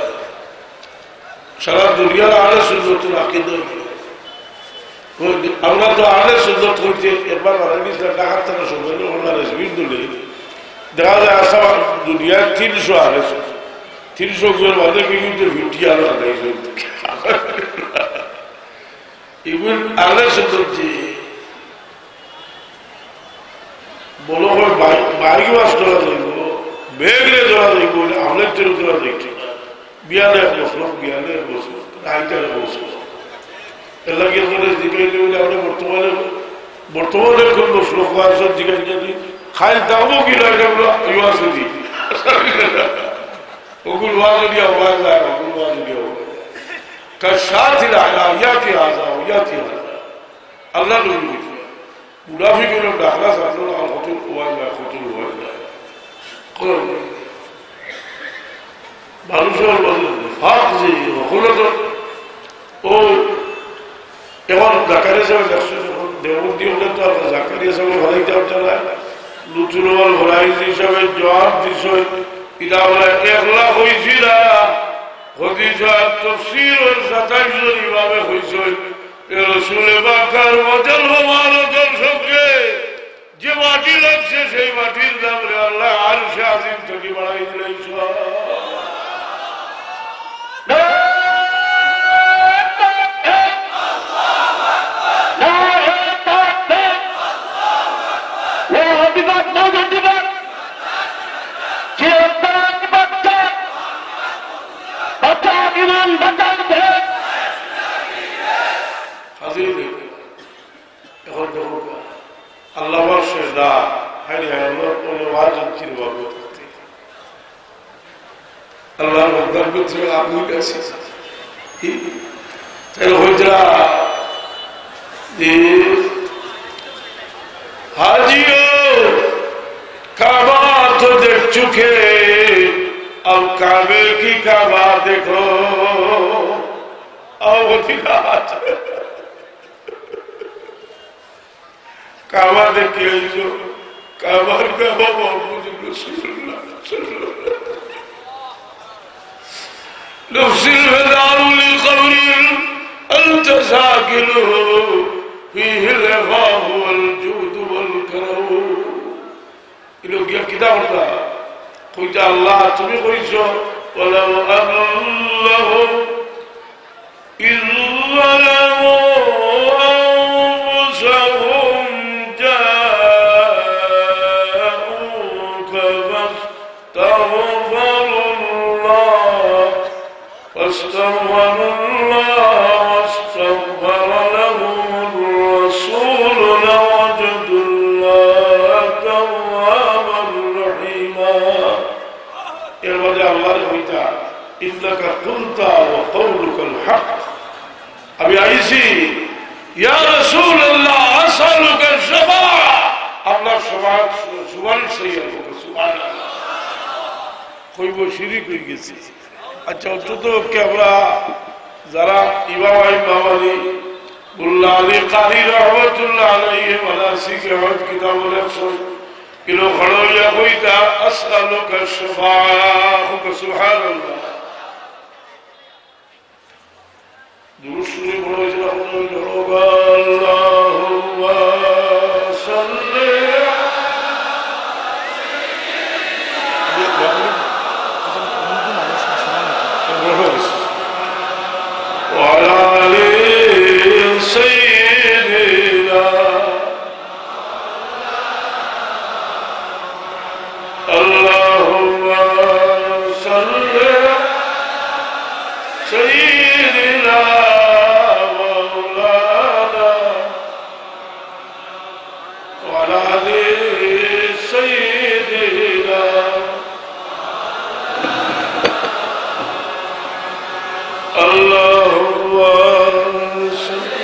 সারা দুনিয়ার আলে সুন্নতের আকিদা আমরা তো আলে সুন্নত হইতে একবার ঢাকার থেকে সময় দেখা যায় আসাম দুনিয়ার 300 আলে 300 গুলোর মধ্যে কিন্তু ভিটি আলো আদায় এগুলো আলে সুন্দর যে বলো বাইক বাস ধরা যাইব বেগলে ধরা যাইব আমলের তেরো ধরা যাইতে বিয়ালে বসলো বিয়ালে বসলো আইটারে বসলো এর লাগে জিজ্ঞাসা বলে আমরা বর্তমানে কোন বসলো জিজ্ঞাসা খাই দামও কি লাগে ইউয়াসুদি ওগুলো ওয়াজুদি আওয়াজ যায় ওগুলো ওয়াজুদি আওয়াজ কাশাতিল আয়াতি আযা ইয়াতি আল্লাহ নবী মুনাফিকগুলো ডাকলা সাল্লাল্লাহু আলাইহি ওয়াসাল্লাম ওয়াজ খুতুল ওয়াজ কোন মানুষের ফাক যে হলো তো ও এখন জাকারিয়া সাহেব দেওবন্দি হলে তো আর জাকারিয়া সাহেব হলাই দেওয়া না লুচুরওয়াল ভরাইজ হিসাবে জবাব দিছ এটা আমরা 1 লাখ হয়েছি না হদিসা তফসিরের 27 জন ইমামে হয়েছে রসুলে বাকার ওয়াজল মোবারকের সঙ্গে যে মাটি লাগছে সেই মাটির দাম রে আল্লাহ আরশে আজিম থেকে বাড়াই দিলেন खुदा हर वाजब की बाबू अल्लाह मकदर को तो आपने कैसे चलो हो जा ये हाजियों काबा तो देख चुके अब काबे की काबा देखो अब होती बात काबा देखे जो काबा काबा मोहम्मद रसूलुल्लाह नफ्सिल वदाउ लिक़ब्रिन अंत साकिनुहु फीहि लफ़ाहु वल जूदु वल करम इलो क्या किताब होता कोई जा अल्लाह तुम्हें कोई जो वलौ अल्लाहु इज़ ज़लमू अंफुसहुम जाऊका फस्तग़फ़रुल्लाह वास्तग़फ़र लहुमुर रसूल लवजदुल्लाह तव्वाबन रहीमा ये वजह अल्लाह ने कहा इन्नका कुल्ता व क़ौलुकल हक़ अभी आई सी या रसूल अल्लाह असअलुका शफ़ाअ अपना शफ़ाअत सुवाल सही है सुभान अल्लाह कोई वो शिरीक हुई किसी अच्छा तो क्या बुरा जरा इमाम अली बुल्लाली कारी रहमतुल्लाह अलैहि वलासी के वक्त किताबुल अक़सल किलो खड़ो या कोई था असअलुका शफ़ाअ सुभान अल्लाह दुरुस्ती बोलो जरा बोलो अल्लाहुम्मा सल्ली وعلى آل سيدنا اللهم صل سيدنا مولانا وعلى آل سيدنا اللهم صل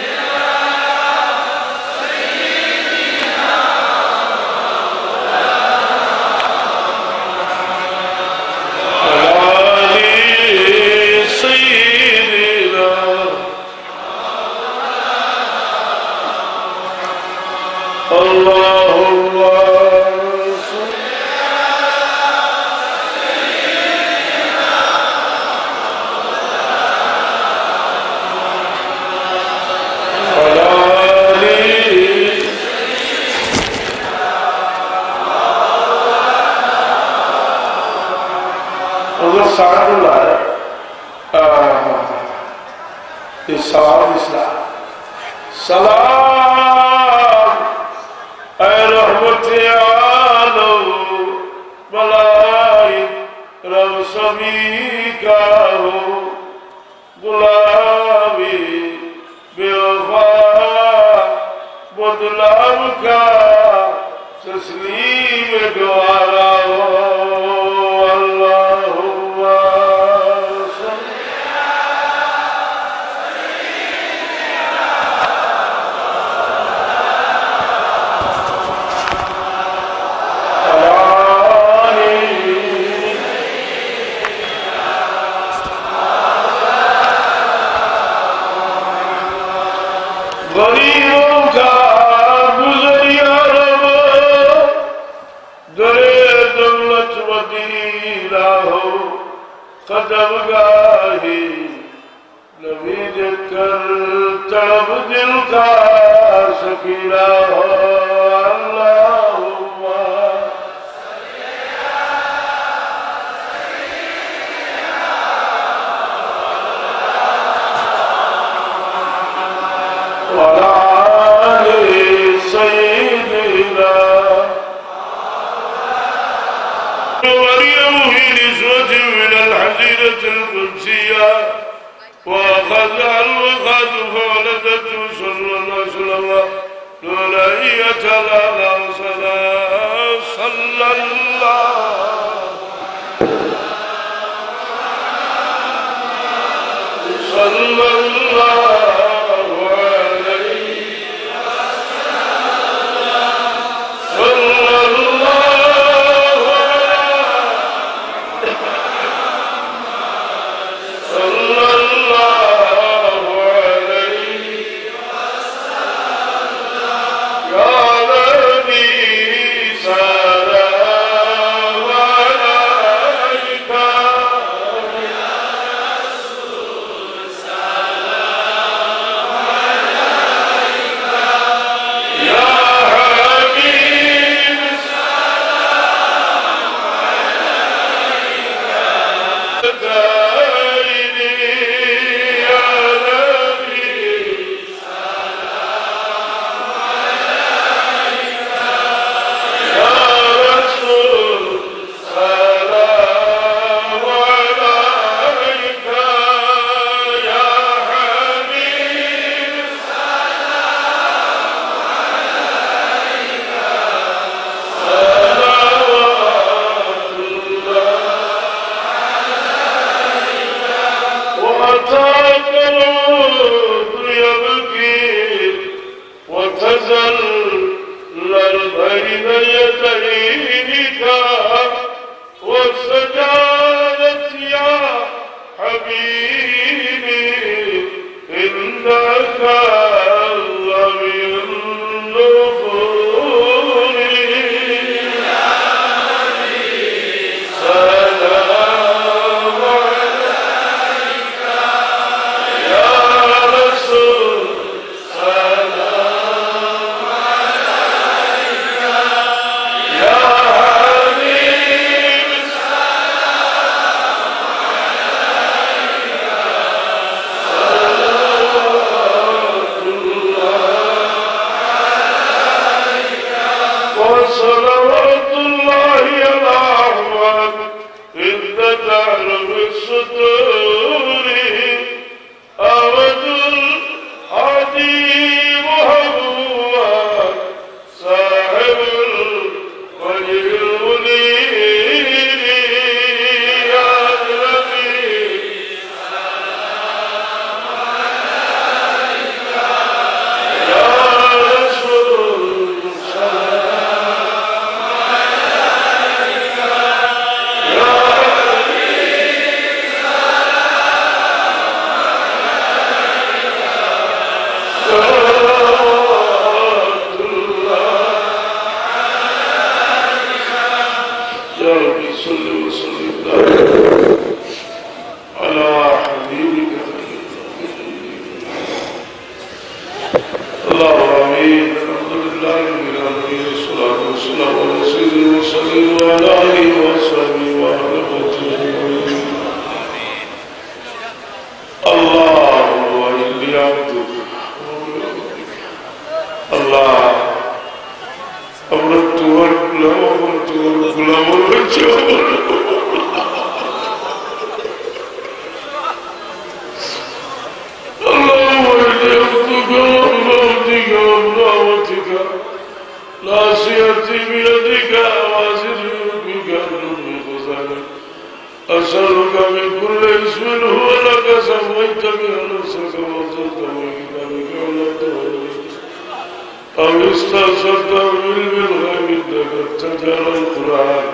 सलाम ऐ रहमत आलम मलाइक रब सभी का हो गुलाबी बेवफा बदलाव का तस्लीम गवारा हो अल्लाहुम्मा गरीबों का गुजरिया रब दरे दौलत मदीना हो कदम गाही नबी देखकर तड़प दिल का सकीना हो अल्लाहुम्मा वला आले सय्यिदना मरियम ही निस्वत मिन अल-हज़ीरत अल-क़ुद्सिया वअख़ज़ अल-वक़द फवलदतहु सल्लल्लाहु अलैहि वसल्लम لولاية لا صلى الله صلى الله عليه صلى الله صلى الله عليه يا نبي سلام عليك يا رسول سلام عليك يا حبيب سلام عليك دايني يا نبي سلام عليك يا رسول سلام عليك يا حبيب سلام عليك صلوات الله وأتاك العذر يبكي وتزلل بين يديك وسجدت يا حبيبي إنك لمن النفور يا نبي سلام عليك يا رسول سلام عليك يا حبيب سلام عليك صلوات الله عليك وصلوات الله على أحمد عند دار الصدور أود العظيم محمد صاحب الوجه المنير يا نبي سلام عليك يا رسول سلام عليك يا حبيب صلوات الله يا ربي صل وسلم على حبيبك اللهم آمين الحمد لله رب العالمين والصلاة والسلام على سيد المرسلين وعلى آله وصحبه وعلى أجمعين اللهم إني عبدك الله أمرت والغلام أمرت والغلام والرجال اللهم إني عبدك وعبدك وعبدك ناصيتي بيدك وازرك النور خزانك أسألك من كل اسم هو لك سميت به نفسك وأنزلته من كتابك وعلمته أو استأثرت بعلم الغيب إنك تجعل القرآن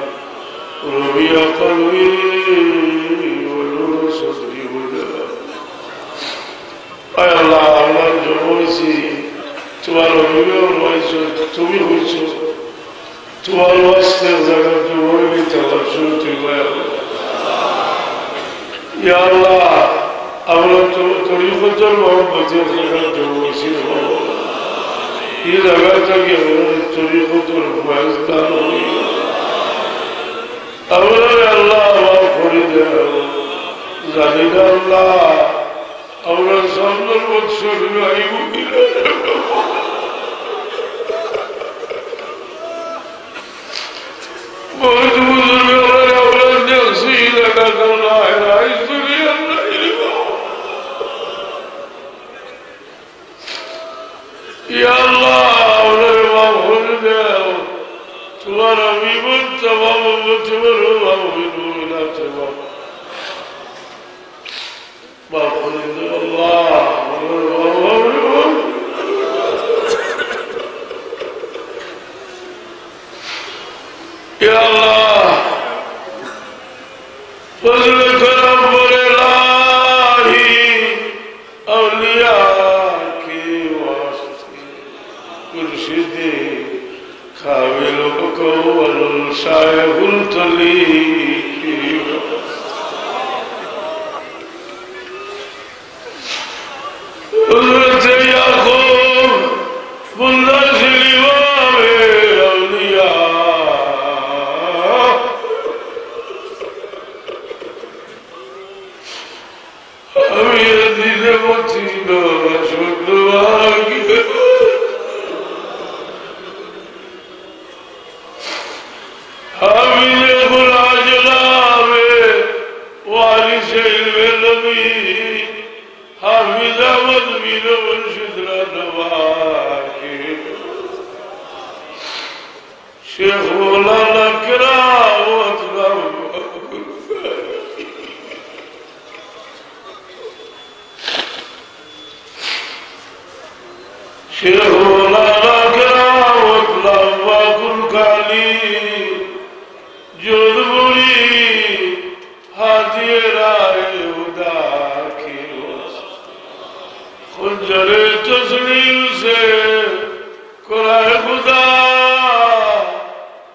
ربيع قلبي ونور صدري وجلاله أي الله الله جموسي তোমার অভিযোগ হয়েছে তুমি হয়েছ তোমার ওয়াস্তে জায়গা জমে তালার শুনতে ইয়া আল্লাহ আমরা তো তরিকতর মোহাম্মতের জায়গা জমেছি এই জায়গা থেকে আমাদের তরিকতর বয়স দান হই আমরা আল্লাহ মাফ করে দেন জানি না আল্লাহ আমরা সামনের বছর আইব কিনা बहुत बुजुर्ग औलाद नसी लगा करना है इस दुनिया में या अल्लाह وتبروا وأوفدوا إلى تبر باخذ الله يا الله فضل کرم الہی اولیاء کے واسطے مرشد قابل قول شایخ الطلیق حضرت یعقوب بندہ سلیمام اولیاء متينا وشد واقف حامل خراج لامه وارث النبي حافظ مدمن وشدر نواقف شيخ مولانا كرام واطلب شيخ مولانا كرام واطلب وكل كالي جذبني هادي رائے خدا کی خنجر تسلیم سے قرآن خدا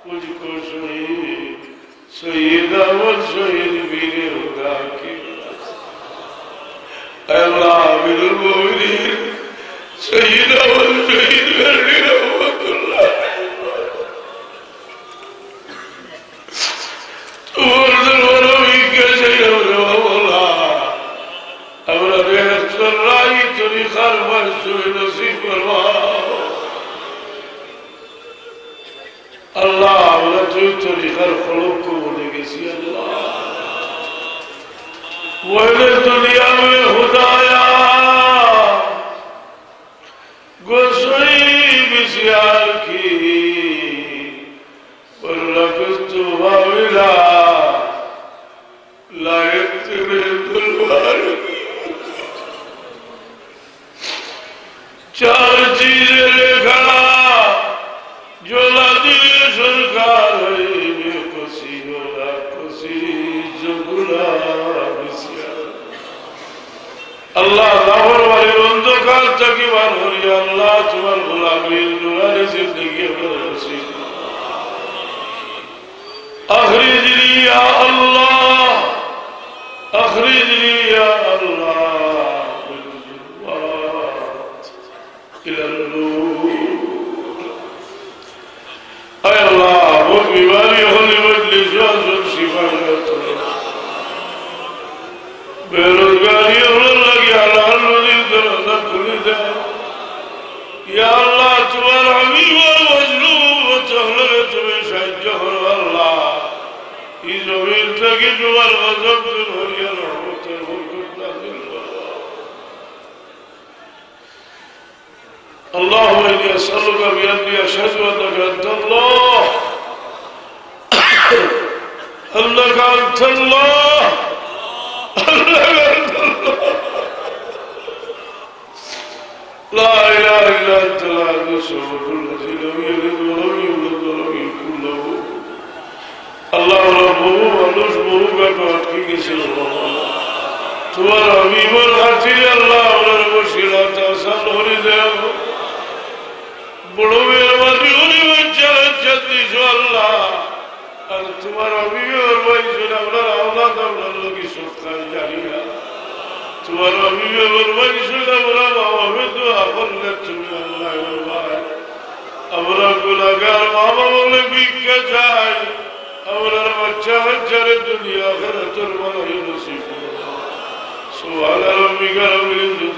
مجھ کو شہید سید اول شہید بیر خدا کی اے اللہ بالمؤمنین سید اول شہید بیر رحمت اللہ اللہ طریقہ خلق کو بولے گی سی اللہ وہلے دنیا میں خدایا گسوئی بسیار کی ورلکت واولا لائق تیرے دلوار کی چار چیزیں لے کھڑا جو لادی سرکار ہے بے کسی ہونا کسی جو گناہ بسیار اللہ لاہور والی رندوں کا تقیبان ہو رہی اللہ تمہار غلامی نورانی زندگی پر رسید اخرجنی یا اللہ اخرجنی یا اللہ إلى النور أي الله وبمالي هل مجلس وأنزل شفايات بيرزقاني أولا لك على الذي درنا كل ده يا الله تبار حبيب ومظلوم وتهلت من شجهر الله إذا بيلتك جوار غضب هي رحمة الخلق اللهم إني أسألك بأني أشهد أنك أنت الله أنك أنت الله أنك أنت الله لا إله إلا أنت الأحد الصمد الذي لم يلد ولم يولد ولم يكن له الله ربه ونصبه بحقه سره تمہارا حبیب الخطیر اللہ اور المشکلات آسان ہو رہی دے بڑو مہربانی ہونے میں چلتی شو اللہ اور تمہارا حبیب اور بھائی سنا اولاد اولاد اللہ کی صدقہ جاریہ تمہارا حبیب اور بھائی سنا اولاد اولاد اولاد تمہیں اللہ والبائے امرا گناہگار ماما مولے بیک کے جائے امرا بچہ ہجر دنیا آخرت الملائی نصیب سبحان ربك رب العزة